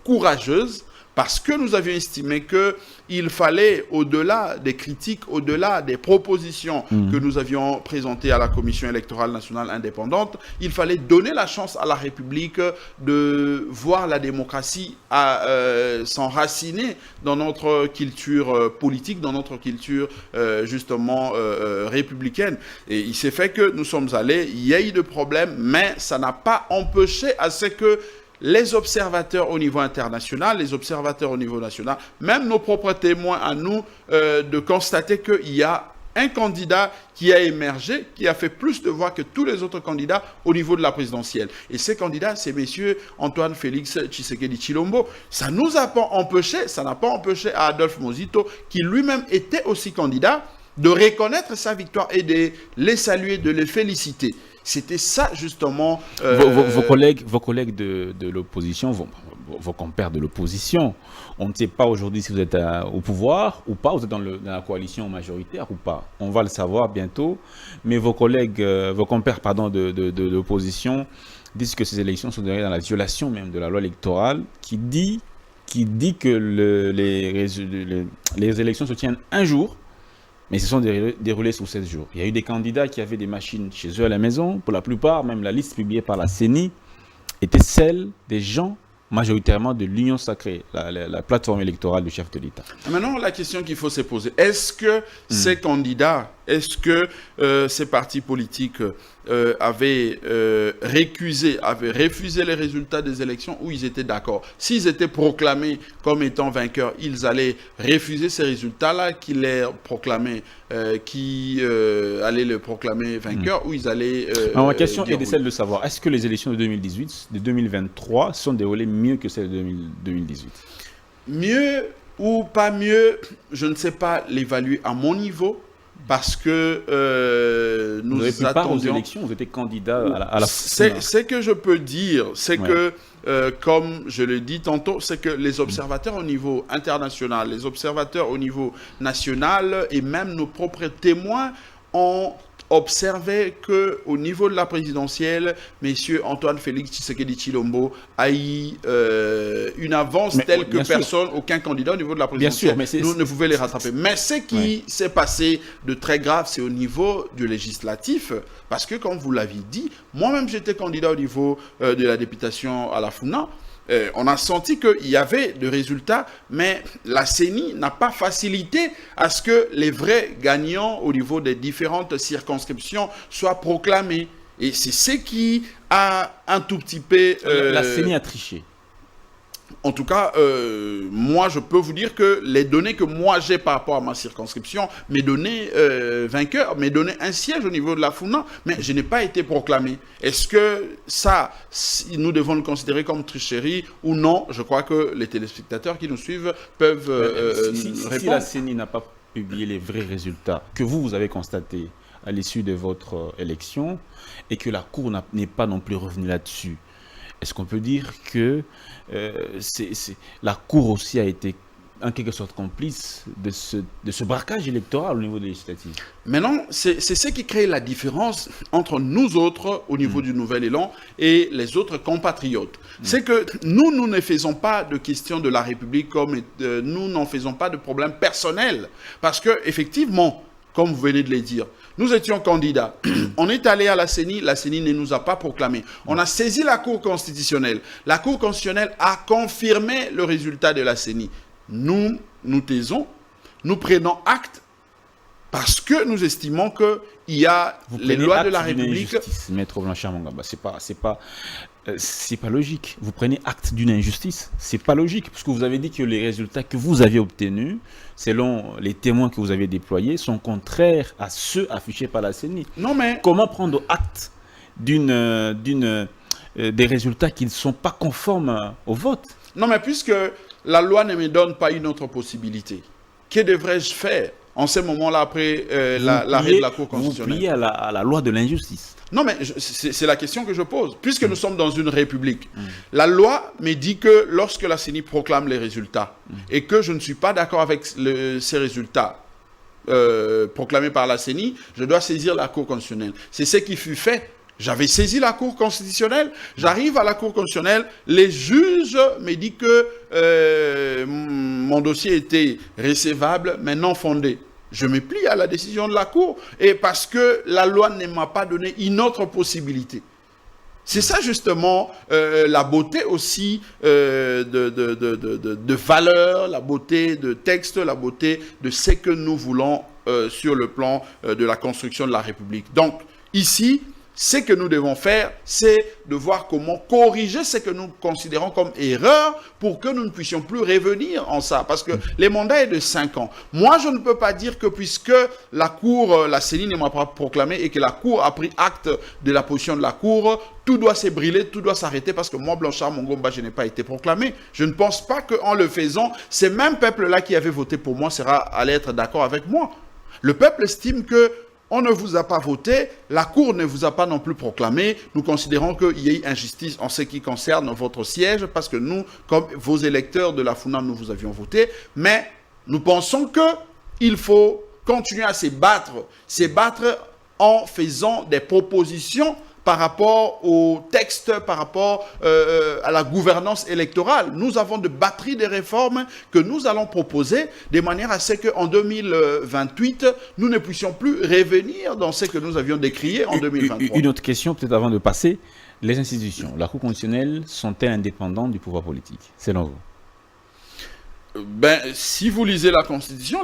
courageuse, parce que nous avions estimé qu'il fallait, au-delà des critiques, au-delà des propositions que nous avions présentées à la Commission électorale nationale indépendante, il fallait donner la chance à la République de voir la démocratie s'enraciner dans notre culture politique, dans notre culture justement républicaine. Et il s'est fait que nous sommes allés, il y a eu de problèmes, mais ça n'a pas empêché à ce que les observateurs au niveau international, les observateurs au niveau national, même nos propres témoins à nous, de constater qu'il y a un candidat qui a émergé, qui a fait plus de voix que tous les autres candidats au niveau de la présidentielle. Et ces candidats, c'est M. Antoine Félix Tshisekedi Tshilombo. Ça n'a pas empêché à Adolphe Muzito, qui lui-même était aussi candidat, de reconnaître sa victoire et de les saluer, de les féliciter. C'était ça, justement... Vos collègues de l'opposition, vos compères de l'opposition, on ne sait pas aujourd'hui si vous êtes au pouvoir ou pas, vous êtes dans la coalition majoritaire ou pas. On va le savoir bientôt, mais vos compères de l'opposition disent que ces élections sont dans la violation même de la loi électorale qui dit que les élections se tiennent un jour, mais se sont déroulés sous 16 jours. Il y a eu des candidats qui avaient des machines chez eux à la maison. Pour la plupart, même la liste publiée par la CENI était celle des gens majoritairement de l'Union Sacrée, la plateforme électorale du chef de l'État. Maintenant, la question qu'il faut se poser, est-ce que ces candidats, est-ce que ces partis politiques avaient refusé les résultats des élections ou ils étaient d'accord? S'ils étaient proclamés comme étant vainqueurs, ils allaient refuser ces résultats-là qui les proclamaient, allaient le proclamer vainqueur ou ils allaient... Ma question est celle de savoir, est-ce que les élections de 2018, de 2023 sont déroulées mieux que celles de 2018? Mieux ou pas mieux, je ne sais pas l'évaluer à mon niveau. Parce que nous vous avez pris part aux attendions... élections, vous étiez candidat à la... C'est que je peux dire, c'est que, comme je l'ai dit tantôt, c'est que les observateurs au niveau international, les observateurs au niveau national et même nos propres témoins ont observé qu'au niveau de la présidentielle, M. Antoine Félix Tshisekedi Tshilombo a eu une avance telle que personne, aucun candidat au niveau de la présidentielle nous ne pouvait les rattraper. Mais ce qui s'est passé de très grave, c'est au niveau du législatif, parce que comme vous l'aviez dit, moi-même j'étais candidat au niveau de la députation à la Funa. On a senti qu'il y avait des résultats, mais la CENI n'a pas facilité à ce que les vrais gagnants au niveau des différentes circonscriptions soient proclamés. Et c'est ce qui a un tout petit peu... La CENI a triché. En tout cas, moi, je peux vous dire que les données que moi j'ai par rapport à ma circonscription, mes données vainqueurs, mes données un siège au niveau de la Funa, mais je n'ai pas été proclamé. Est-ce que ça, nous devons le considérer comme tricherie ou non? Je crois que les téléspectateurs qui nous suivent peuvent répondre. Si la CENI n'a pas publié les vrais résultats que vous avez constatés à l'issue de votre élection et que la Cour n'est pas non plus revenue là-dessus, est-ce qu'on peut dire que la Cour aussi a été en quelque sorte complice de ce braquage électoral au niveau des législatives? Maintenant, c'est ce qui crée la différence entre nous autres au niveau du Nouvel Élan et les autres compatriotes. C'est que nous ne faisons pas de question de la République comme nous n'en faisons pas de problème personnel. Parce que effectivement, comme vous venez de le dire, nous étions candidats. On est allé à la CENI ne nous a pas proclamé. On a saisi la Cour constitutionnelle. La Cour constitutionnelle a confirmé le résultat de la CENI. Nous taisons, nous prenons acte parce que nous estimons qu'il y a les lois de la République. Maître Blanchard Mongaba, c'est pas c'est pas logique. Vous prenez acte d'une injustice, c'est pas logique, parce que vous avez dit que les résultats que vous avez obtenus, selon les témoins que vous avez déployés, sont contraires à ceux affichés par la CENI. Non, mais Comment prendre acte des résultats qui ne sont pas conformes au vote? non, mais puisque la loi ne me donne pas une autre possibilité, que devrais-je faire en ce moment-là après l'arrêt de la Cour constitutionnelle? Vous pliez à la loi de l'injustice. Non, mais c'est la question que je pose. Puisque nous sommes dans une république, la loi me dit que lorsque la CENI proclame les résultats et que je ne suis pas d'accord avec ces résultats proclamés par la CENI, je dois saisir la Cour constitutionnelle. C'est ce qui fut fait. J'avais saisi la Cour constitutionnelle, j'arrive à la Cour constitutionnelle, les juges me disent que mon dossier était recevable, mais non fondé. Je me plie à la décision de la Cour, et parce que la loi ne m'a pas donné une autre possibilité. C'est ça justement la beauté aussi de valeur, la beauté de texte, la beauté de ce que nous voulons sur le plan de la construction de la République. Donc ici, ce que nous devons faire, c'est de voir comment corriger ce que nous considérons comme erreur pour que nous ne puissions plus revenir en ça. Parce que les mandats est de 5 ans. Moi, je ne peux pas dire que puisque la Cour, la CENI ne m'a pas proclamé et que la Cour a pris acte de la position de la Cour, tout doit s'ébranler, tout doit s'arrêter parce que moi, Blanchard Mongomba, je n'ai pas été proclamé. Je ne pense pas qu'en le faisant, ces mêmes peuples-là qui avaient voté pour moi allaient être d'accord avec moi. Le peuple estime que on ne vous a pas voté, la Cour ne vous a pas non plus proclamé. Nous considérons qu'il y a eu injustice en ce qui concerne votre siège, parce que nous, comme vos électeurs de la FUNAM, nous vous avions voté. Mais nous pensons qu'il faut continuer à se battre en faisant des propositions par rapport au texte, par rapport à la gouvernance électorale. Nous avons de batteries de réformes que nous allons proposer de manière à ce qu'en 2028, nous ne puissions plus revenir dans ce que nous avions décrié en 2023. Une autre question, peut-être avant de passer. Les institutions, la Cour constitutionnelle, sont-elles indépendantes du pouvoir politique, selon vous? Ben, si vous lisez la Constitution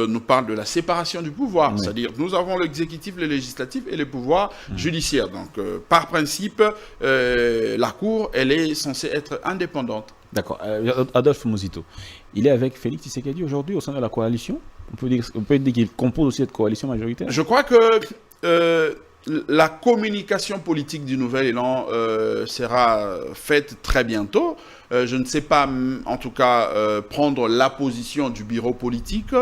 nous parle de la séparation du pouvoir. Oui. C'est-à-dire nous avons l'exécutif, le législatif et le pouvoir judiciaire. Donc, par principe, la Cour, elle est censée être indépendante. D'accord. Adolphe Muzito, il est avec Félix Tshisekedi aujourd'hui au sein de la coalition. On peut dire qu'il compose aussi cette coalition majoritaire. Je crois que la communication politique du Nouvel Élan sera faite très bientôt. Je ne sais pas, en tout cas, prendre la position du bureau politique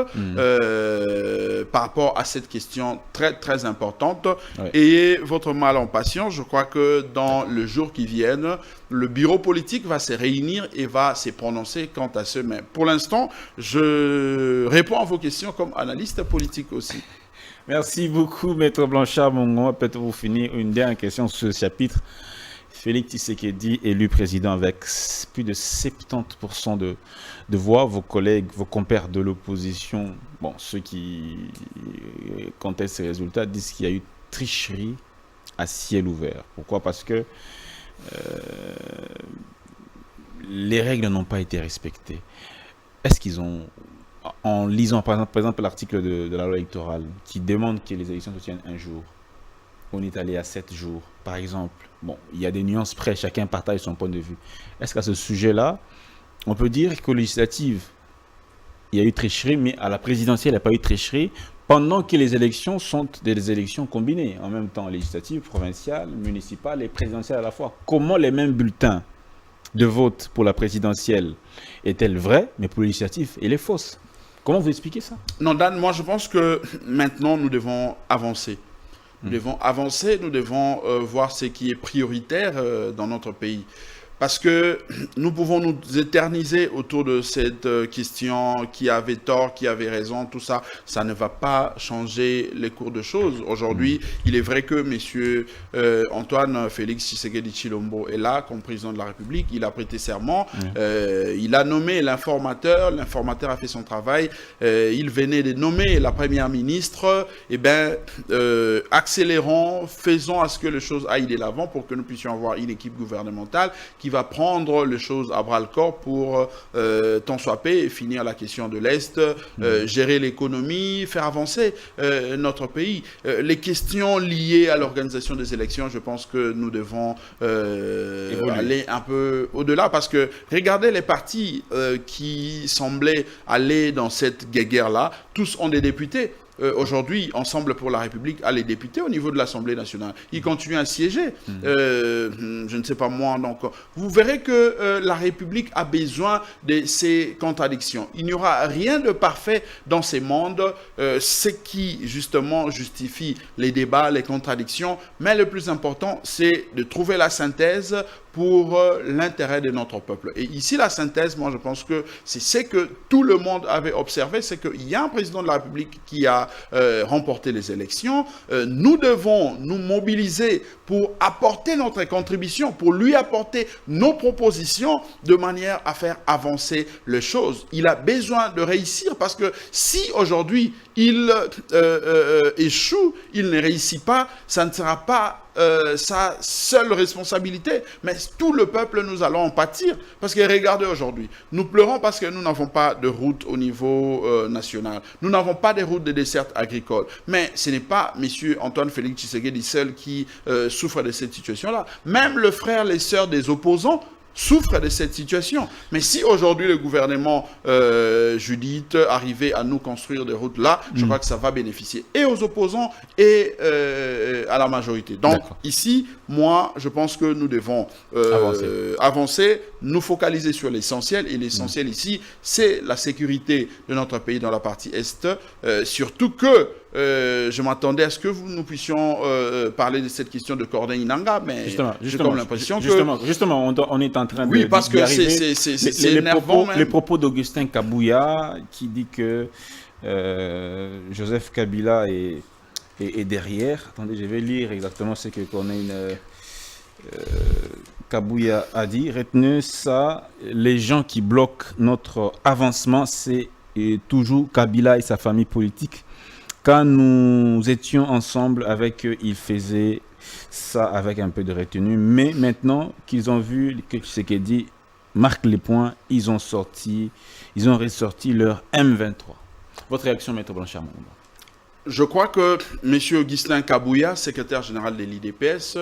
par rapport à cette question très, très importante. Ouais. Et votre mal en patience, je crois que dans le jour qui viennent, le bureau politique va se réunir et va se prononcer quant à ce. Mais pour l'instant, je réponds à vos questions comme analyste politique aussi. Merci beaucoup, Maître Blanchard Mongon. Peut-être vous finir une dernière question sur ce chapitre. Félix Tshisekedi, élu président avec plus de 70% de voix. Vos collègues, vos compères de l'opposition, bon, ceux qui contestent ces résultats, disent qu'il y a eu tricherie à ciel ouvert. Pourquoi? Parce que les règles n'ont pas été respectées. Est-ce qu'ils ont... En lisant par exemple l'article de la loi électorale qui demande que les élections se tiennent un jour, on est allé à 7 jours, par exemple. Bon, il y a des nuances près, chacun partage son point de vue. Est-ce qu'à ce sujet-là, on peut dire qu'aux législatives, il y a eu tricherie, mais à la présidentielle, il n'y a pas eu tricherie, pendant que les élections sont des élections combinées, en même temps législatives, provinciales, municipales et présidentielles à la fois. Comment les mêmes bulletins de vote pour la présidentielle est-elle vraie, mais pour les législatives, elle est fausse? Comment vous expliquez ça? Non, Dan, moi je pense que maintenant nous devons avancer. Nous devons avancer, nous devons voir ce qui est prioritaire dans notre pays. Parce que nous pouvons nous éterniser autour de cette question, qui avait tort, qui avait raison, tout ça. Ça ne va pas changer les cours de choses. Aujourd'hui, il est vrai que M. Antoine Félix Tshisekedi Tshilombo est là comme président de la République. Il a prêté serment. Il a nommé l'informateur. L'informateur a fait son travail. Il venait de nommer la première ministre. Eh bien, accélérons, faisons à ce que les choses aillent de l'avant pour que nous puissions avoir une équipe gouvernementale qui qui va prendre les choses à bras-le-corps pour tant soit peu finir la question de l'Est, gérer l'économie, faire avancer notre pays. Les questions liées à l'organisation des élections, je pense que nous devons aller un peu au-delà, parce que regardez les partis qui semblaient aller dans cette guerre-là, tous ont des députés. Aujourd'hui, Ensemble pour la République a les députés au niveau de l'Assemblée nationale. Ils continuent à siéger. Je ne sais pas moi. Donc, vous verrez que la République a besoin de ces contradictions. Il n'y aura rien de parfait dans ces mondes, ce qui justement justifie les débats, les contradictions. Mais le plus important, c'est de trouver la synthèse pour l'intérêt de notre peuple. Et ici, la synthèse, moi, je pense que c'est ce que tout le monde avait observé, c'est qu'il y a un président de la République qui a remporté les élections. Nous devons nous mobiliser pour apporter notre contribution, pour lui apporter nos propositions de manière à faire avancer les choses. Il a besoin de réussir, parce que si aujourd'hui il échoue, il ne réussit pas, ça ne sera pas sa seule responsabilité, mais tout le peuple, nous allons en pâtir. Parce que regardez aujourd'hui, nous pleurons parce que nous n'avons pas de route au niveau national. Nous n'avons pas de route de desserte agricole. Mais ce n'est pas M. Antoine Félix Tshisekedi seul qui souffre de cette situation-là. Même le frère, les sœurs des opposants souffrent de cette situation. Mais si aujourd'hui le gouvernement Judith arrivait à nous construire des routes là, je crois que ça va bénéficier et aux opposants et à la majorité. Donc ici, moi, je pense que nous devons avancer, nous focaliser sur l'essentiel. Et l'essentiel ici, c'est la sécurité de notre pays dans la partie Est. Surtout que je m'attendais à ce que nous puissions parler de cette question de Corneille Nangaa, mais j'ai comme l'impression que... Justement, on est en train de... Oui, parce que c'est énervant. Les propos d'Augustin Kabouya qui dit que Joseph Kabila est derrière. Attendez, je vais lire exactement ce que Corneille Kabouya a dit. Retenez ça, les gens qui bloquent notre avancement, c'est toujours Kabila et sa famille politique. Quand nous étions ensemble avec eux, ils faisaient ça avec un peu de retenue. Mais maintenant qu'ils ont vu que Tshisekedi marque les points, ils ont ressorti leur M23. Votre réaction, Maître Blanchard Mouamba? Je crois que M. Augustin Kabouya, secrétaire général de l'IDPS,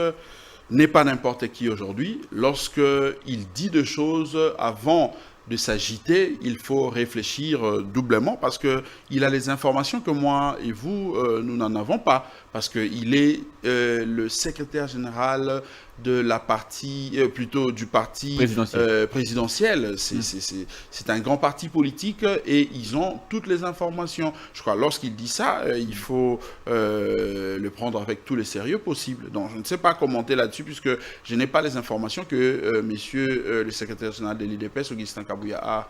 n'est pas n'importe qui aujourd'hui. Lorsqu'il dit des choses avant de s'agiter, il faut réfléchir doublement, parce qu'il a les informations que moi et vous, nous n'en avons pas, parce qu'il est le secrétaire général de la partie, plutôt du parti présidentiel. C'est un grand parti politique et ils ont toutes les informations. Je crois lorsqu'il dit ça, il faut le prendre avec tout le sérieux possible. Donc je ne sais pas commenter là-dessus, puisque je n'ai pas les informations que monsieur le secrétaire général de l'IDPS, Augustin Kabouya, a.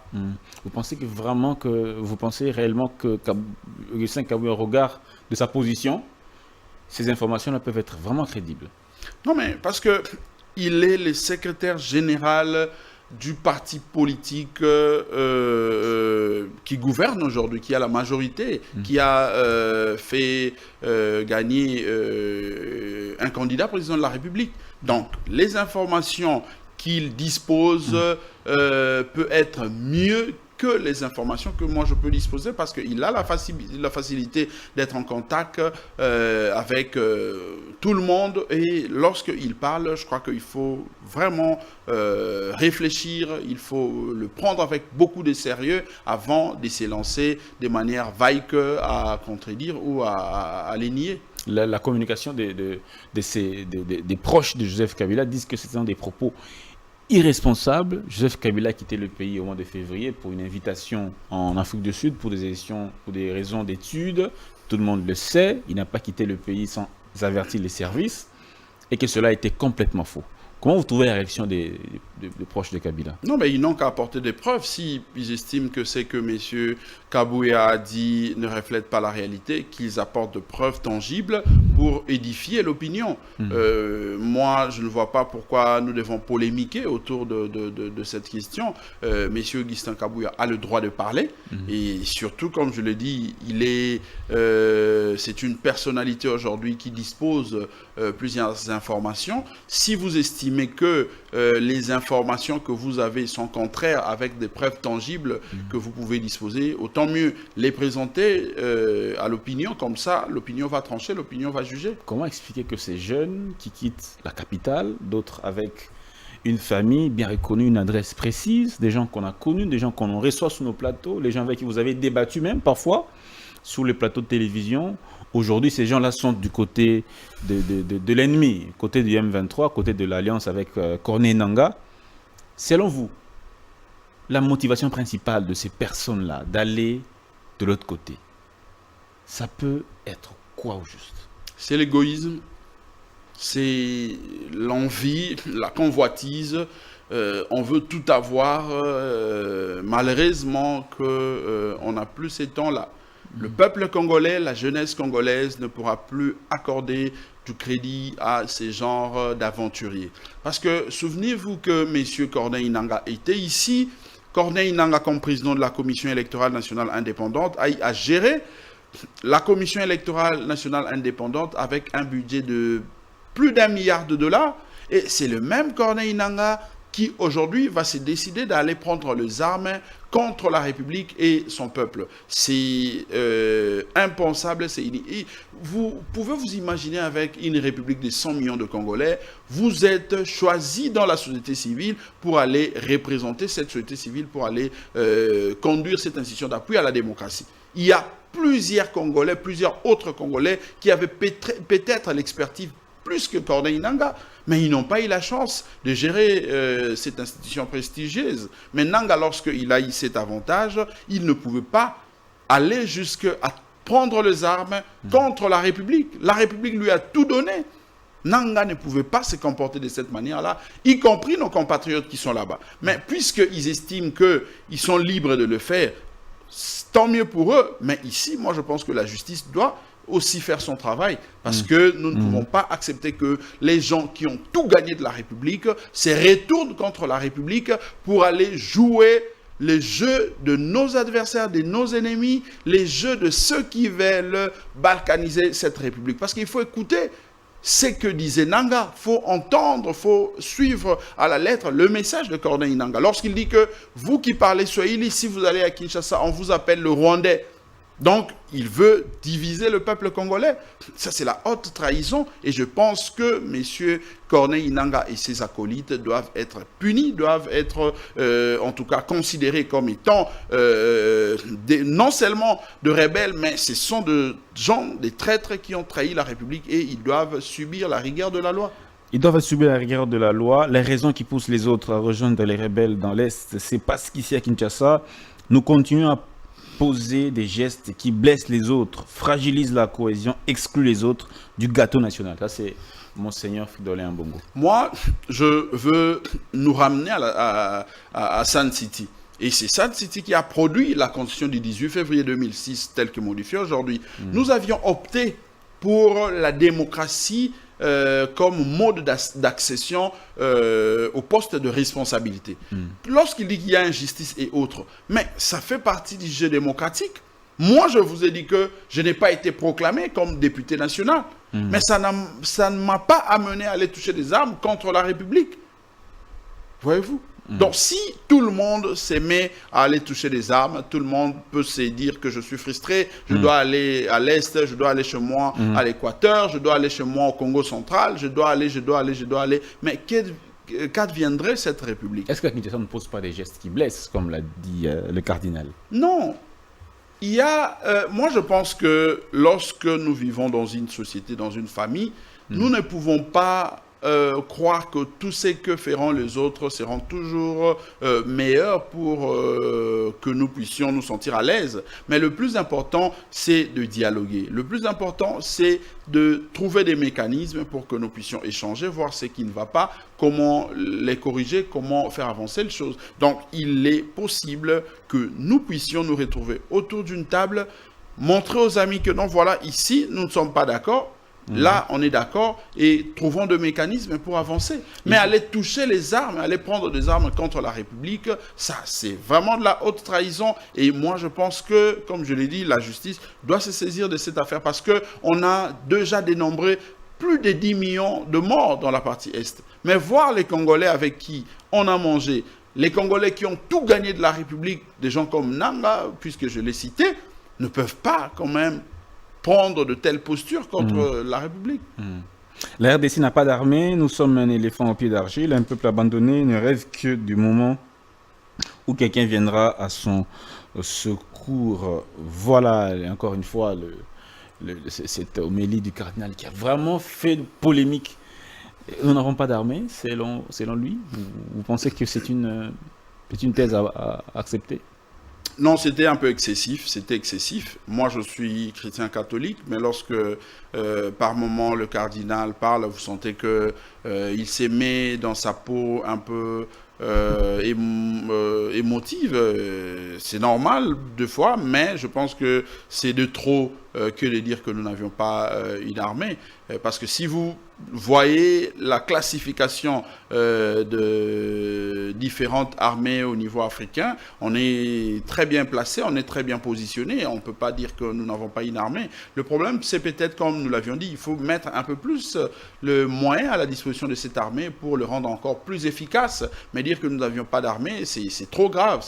Vous pensez réellement que Augustin Kabouya, au regard de sa position, ces informations-là peuvent être vraiment crédibles? Non, mais parce qu'il est le secrétaire général du parti politique qui gouverne aujourd'hui, qui a la majorité, qui a fait gagner un candidat président de la République. Donc, les informations qu'il dispose peut être mieux que les informations que moi je peux disposer, parce qu'il a la facilité d'être en contact avec tout le monde, et lorsqu'il parle, je crois qu'il faut vraiment réfléchir, il faut le prendre avec beaucoup de sérieux avant de se lancer de manière vague à contredire ou à les nier. La communication des proches de Joseph Kabila disent que ce sont des propos irresponsable. Joseph Kabila a quitté le pays au mois de février pour une invitation en Afrique du Sud pour des élections, pour des raisons d'études. Tout le monde le sait. Il n'a pas quitté le pays sans avertir les services, et que cela a été complètement faux. Comment vous trouvez la réaction des proches de Kabila? Non, mais ils n'ont qu'à apporter des preuves. S'ils estiment que ce que M. Kabouya a dit ne reflète pas la réalité, qu'ils apportent de preuves tangibles pour édifier l'opinion. Moi, je ne vois pas pourquoi nous devons polémiquer autour de cette question. M. Augustin Kabouya a le droit de parler. Et surtout, comme je l'ai dit, c'est une personnalité aujourd'hui qui dispose plusieurs informations. Si vous estimez que les informations que vous avez sont contraires avec des preuves tangibles que vous pouvez disposer, autant mieux les présenter à l'opinion, comme ça l'opinion va trancher, l'opinion va juger. Comment expliquer que ces jeunes qui quittent la capitale, d'autres avec une famille bien reconnue, une adresse précise, des gens qu'on a connus, des gens qu'on reçoit sur nos plateaux, les gens avec qui vous avez débattu même parfois sur les plateaux de télévision. Aujourd'hui, ces gens-là sont du côté de l'ennemi, côté du M23, côté de l'alliance avec Corneille Nangaa. Selon vous, la motivation principale de ces personnes-là d'aller de l'autre côté, ça peut être quoi au juste? C'est l'égoïsme, c'est l'envie, la convoitise. On veut tout avoir. Malheureusement qu'on n'a plus ces temps-là. Le peuple congolais, la jeunesse congolaise ne pourra plus accorder du crédit à ces genres d'aventuriers. Parce que souvenez-vous que M. Corneille Nangaa était ici. Corneille Nangaa, comme président de la Commission électorale nationale indépendante, a géré la Commission électorale nationale indépendante avec un budget de plus d'1 milliard de dollars. Et c'est le même Corneille Nangaa qui aujourd'hui va se décider d'aller prendre les armes contre la République et son peuple. C'est impensable. Vous pouvez vous imaginer avec une République de 100 millions de Congolais, vous êtes choisi dans la société civile pour aller représenter cette société civile, pour aller conduire cette institution d'appui à la démocratie. Il y a plusieurs Congolais, plusieurs autres Congolais qui avaient peut-être l'expertise plus que Corneille Nangaa, mais ils n'ont pas eu la chance de gérer cette institution prestigieuse. Mais Nangaa, lorsqu'il a eu cet avantage, il ne pouvait pas aller jusqu'à prendre les armes contre la République. La République lui a tout donné. Nangaa ne pouvait pas se comporter de cette manière-là, y compris nos compatriotes qui sont là-bas. Mais puisqu'ils estiment qu'ils sont libres de le faire, tant mieux pour eux. Mais ici, moi, je pense que la justice doit aussi faire son travail, parce que nous ne pouvons pas accepter que les gens qui ont tout gagné de la République se retournent contre la République pour aller jouer les jeux de nos adversaires, de nos ennemis, les jeux de ceux qui veulent balkaniser cette République. Parce qu'il faut écouter ce que disait Nangaa, il faut entendre, il faut suivre à la lettre le message de Corneille Nangaa. Lorsqu'il dit que vous qui parlez Swahili, si vous allez à Kinshasa, on vous appelle le Rwandais. Donc, il veut diviser le peuple congolais. Ça, c'est la haute trahison. Et je pense que M. Corneille Nangaa et ses acolytes doivent être punis, doivent être, en tout cas, considérés comme étant non seulement de rebelles, mais ce sont des gens, des traîtres qui ont trahi la République et ils doivent subir la rigueur de la loi. Ils doivent subir la rigueur de la loi. Les raisons qui poussent les autres à rejoindre les rebelles dans l'Est, c'est parce qu'ici à Kinshasa, nous continuons à poser des gestes qui blessent les autres, fragilisent la cohésion, excluent les autres du gâteau national. Ça, c'est Monseigneur Fridolin Ambongo. Moi, je veux nous ramener à Sun City. Et c'est Sun City qui a produit la Constitution du 18 février 2006, telle que modifiée aujourd'hui. Nous avions opté pour la démocratie comme mode d'accession au poste de responsabilité. Lorsqu'il dit qu'il y a injustice et autres, mais ça fait partie du jeu démocratique. Moi, je vous ai dit que je n'ai pas été proclamé comme député national, mais ça ne m'a pas amené à aller toucher des armes contre la République. Voyez-vous? Donc, si tout le monde se met à aller toucher des armes, tout le monde peut se dire que je suis frustré, je dois aller à l'Est, je dois aller chez moi à l'Équateur, je dois aller chez moi au Congo central, je dois aller. Mais qu'adviendrait cette République? Est-ce que la Kinshasa ne pose pas des gestes qui blessent, comme l'a dit le cardinal? Non. Il y a, moi, je pense que lorsque nous vivons dans une société, dans une famille, nous ne pouvons pas croire que tout ce que feront les autres seront toujours meilleurs pour que nous puissions nous sentir à l'aise. Mais le plus important, c'est de dialoguer. Le plus important, c'est de trouver des mécanismes pour que nous puissions échanger, voir ce qui ne va pas, comment les corriger, comment faire avancer les choses. Donc, il est possible que nous puissions nous retrouver autour d'une table, montrer aux amis que non, voilà, ici, nous ne sommes pas d'accord. Là, on est d'accord et trouvons des mécanismes pour avancer. Mais aller toucher les armes, aller prendre des armes contre la République, ça, c'est vraiment de la haute trahison. Et moi, je pense que, comme je l'ai dit, la justice doit se saisir de cette affaire parce qu'on a déjà dénombré plus de 10 millions de morts dans la partie Est. Mais voir les Congolais avec qui on a mangé, les Congolais qui ont tout gagné de la République, des gens comme Nanga, puisque je l'ai cité, ne peuvent pas quand même prendre de telles postures contre la République. La RDC n'a pas d'armée, nous sommes un éléphant au pied d'argile, un peuple abandonné ne rêve que du moment où quelqu'un viendra à son secours. Voilà, encore une fois, cette homélie du cardinal qui a vraiment fait polémique. Nous n'avons pas d'armée, selon lui. Vous pensez que c'est une thèse à accepter? Non, c'était un peu excessif, c'était excessif. Moi, je suis chrétien catholique, mais lorsque, par moment, le cardinal parle, vous sentez que il s'est mis dans sa peau un peu émotive. C'est normal, deux fois, mais je pense que c'est de trop que de dire que nous n'avions pas une armée. Parce que si vous voyez la classification de différentes armées au niveau africain, on est très bien placé, on est très bien positionné. On ne peut pas dire que nous n'avons pas une armée. Le problème, c'est peut-être, comme nous l'avions dit, il faut mettre un peu plus le moyen à la disposition de cette armée pour le rendre encore plus efficace. Mais dire que nous n'avions pas d'armée, c'est trop grave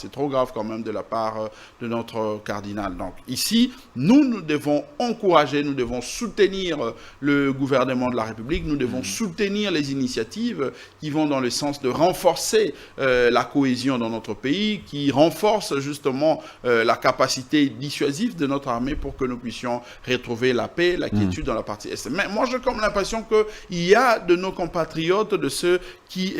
quand même de la part de notre cardinal. Donc ici, nous devons encourager, nous devons soutenir le gouvernement de la République, nous devons soutenir les initiatives qui vont dans le sens de renforcer la cohésion dans notre pays, qui renforcent justement la capacité dissuasive de notre armée pour que nous puissions retrouver la paix, la quiétude dans la partie Est. Mais moi, j'ai comme l'impression qu'il y a de nos compatriotes, de ceux qui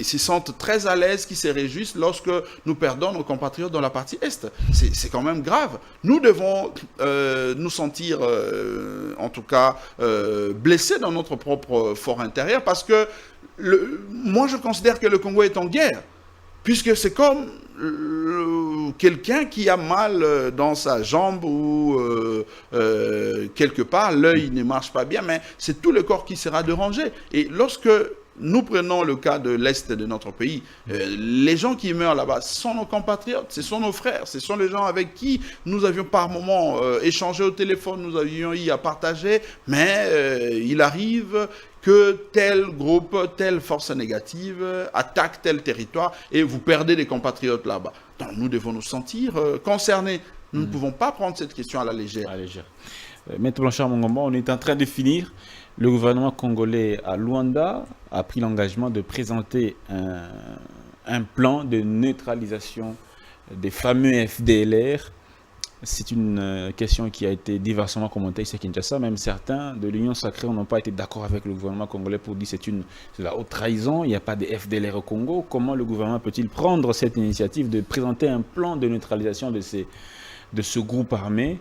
se sentent très à l'aise, qui se réjouissent lorsque nous perdons nos compatriotes dans la partie Est. C'est quand même grave. Nous devons nous sentir, en tout cas, blessés dans notre propre fort intérieur, parce que moi, je considère que le Congo est en guerre, puisque c'est comme quelqu'un qui a mal dans sa jambe ou quelque part, l'œil ne marche pas bien, mais c'est tout le corps qui sera dérangé. Et lorsque nous prenons le cas de l'Est de notre pays, les gens qui meurent là-bas sont nos compatriotes, ce sont nos frères, ce sont les gens avec qui nous avions par moments échangé au téléphone, nous avions eu à partager, mais il arrive que tel groupe, telle force négative attaque tel territoire et vous perdez des compatriotes là-bas. Donc nous devons nous sentir concernés. Nous ne pouvons pas prendre cette question à la légère. Maître Blanchard Mongomba, on est en train de finir. Le gouvernement congolais à Luanda a pris l'engagement de présenter un plan de neutralisation des fameux FDLR. C'est une question qui a été diversement commentée ici à Kinshasa. Même certains de l'Union sacrée n'ont pas été d'accord avec le gouvernement congolais pour dire que c'est la haute trahison, il n'y a pas de FDLR au Congo. Comment le gouvernement peut-il prendre cette initiative de présenter un plan de neutralisation de ce groupe armé?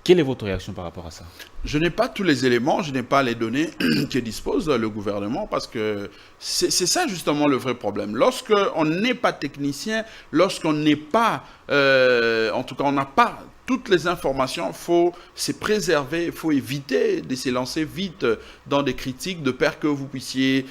Quelle est votre réaction par rapport à ça? Je n'ai pas tous les éléments, je n'ai pas les données que dispose le gouvernement, parce que c'est ça justement le vrai problème. Lorsqu'on n'est pas technicien, lorsqu'on n'est pas, en tout cas on n'a pas toutes les informations, il faut se préserver, il faut éviter de se lancer vite dans des critiques de peur que vous puissiez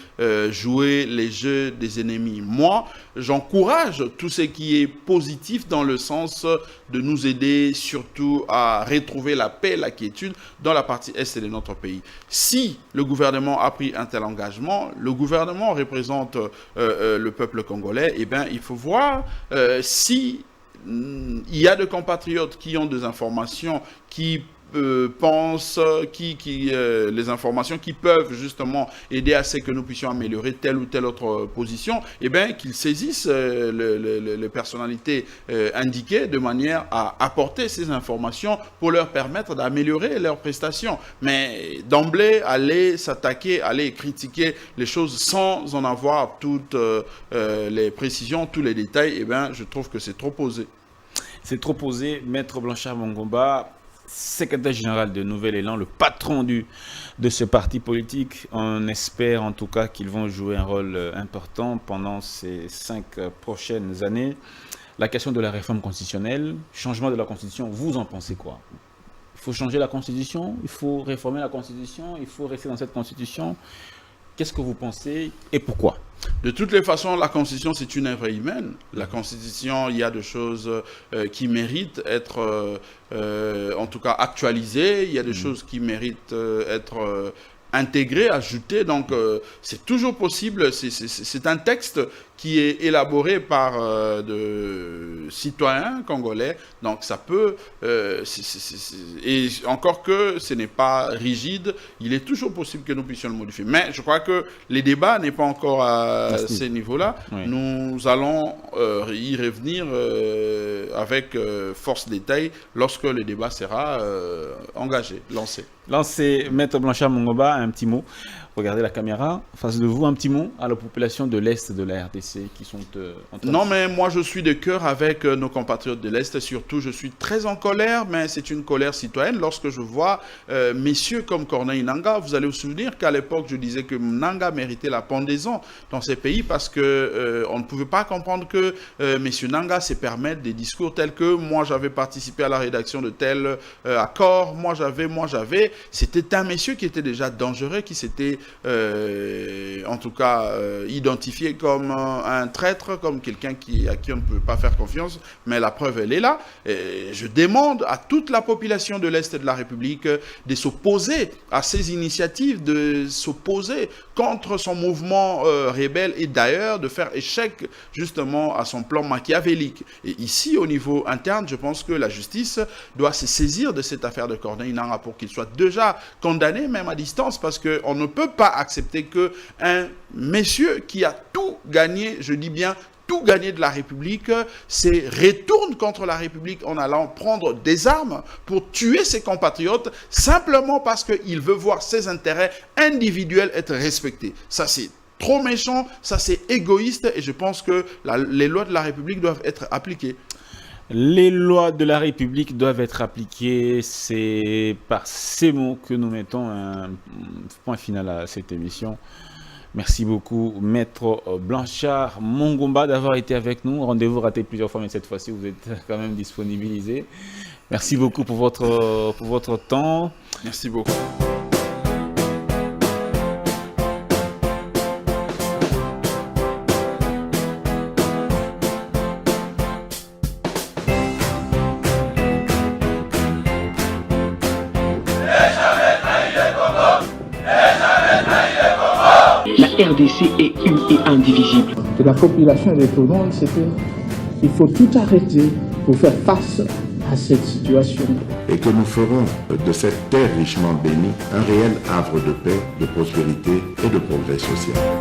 jouer les jeux des ennemis. Moi, j'encourage tout ce qui est positif dans le sens de nous aider surtout à retrouver la paix, la quiétude dans la partie Est de notre pays. Si le gouvernement a pris un tel engagement, le gouvernement représente le peuple congolais, et bien il faut voir si il y a des compatriotes qui ont des informations qui pensent, les informations qui peuvent justement aider à ce que nous puissions améliorer telle ou telle autre position, et bien qu'ils saisissent les personnalités indiquées de manière à apporter ces informations pour leur permettre d'améliorer leurs prestations. Mais d'emblée, aller s'attaquer, aller critiquer les choses sans en avoir toutes les précisions, tous les détails, et bien je trouve que c'est trop posé. C'est trop posé. Maître Blanchard Mongomba, secrétaire général de Nouvel Élan, le patron de ce parti politique. On espère en tout cas qu'ils vont jouer un rôle important pendant ces 5 prochaines années. La question de la réforme constitutionnelle, changement de la Constitution, vous en pensez quoi? Il faut changer la Constitution, il faut réformer la Constitution, il faut rester dans cette Constitution. Qu'est-ce que vous pensez et pourquoi? De toutes les façons, la Constitution, c'est une œuvre humaine. La Constitution, il y a des choses qui méritent être, en tout cas, actualisées. Il y a des choses qui méritent être intégrer, ajouter. Donc, c'est toujours possible. C'est un texte qui est élaboré par de citoyens congolais. Donc, ça peut... et encore que ce n'est pas rigide, il est toujours possible que nous puissions le modifier. Mais je crois que les débats n'est pas encore à ces niveaux-là. Oui. Nous allons y revenir avec force détail lorsque le débat sera engagé, lancé. Lancé, Maître Blanchard Mongoba, un petit mot. Regardez la caméra, en face de vous, un petit mot à la population de l'Est de la RDC qui sont en train Non, mais moi je suis de cœur avec nos compatriotes de l'Est. Surtout, je suis très en colère, mais c'est une colère citoyenne. Lorsque je vois messieurs comme Corneille Nangaa, vous allez vous souvenir qu'à l'époque, je disais que Nangaa méritait la pendaison dans ces pays parce que on ne pouvait pas comprendre que messieurs Nangaa se permettent des discours tels que moi j'avais participé à la rédaction de tel accord, moi j'avais. C'était un monsieur qui était déjà dangereux, qui s'était en tout cas identifié comme un traître, comme quelqu'un à qui on ne peut pas faire confiance, mais la preuve elle est là. Et je demande à toute la population de l'Est de la République de s'opposer à ces initiatives, de s'opposer contre son mouvement rebelle et d'ailleurs de faire échec justement à son plan machiavélique. Et ici au niveau interne, je pense que la justice doit se saisir de cette affaire de Corneille Nangaa pour qu'il soit déjà condamné même à distance, parce qu'on ne peut pas accepter qu'un monsieur qui a tout gagné, je dis bien tout gagné de la République, se retourne contre la République en allant prendre des armes pour tuer ses compatriotes simplement parce qu'il veut voir ses intérêts individuels être respectés. Ça, c'est trop méchant, ça, c'est égoïste et je pense que les lois de la République doivent être appliquées. Les lois de la République doivent être appliquées. C'est par ces mots que nous mettons un point final à cette émission. Merci beaucoup, Maître Blanchard Mongoba, d'avoir été avec nous. Rendez-vous raté plusieurs fois, mais cette fois-ci, vous êtes quand même disponibilisé. Merci beaucoup pour votre temps. Merci beaucoup. La RDC est une et indivisible. De la population et de tout le monde, c'est qu'il faut tout arrêter pour faire face à cette situation. Et que nous ferons de cette terre richement bénie un réel havre de paix, de prospérité et de progrès social.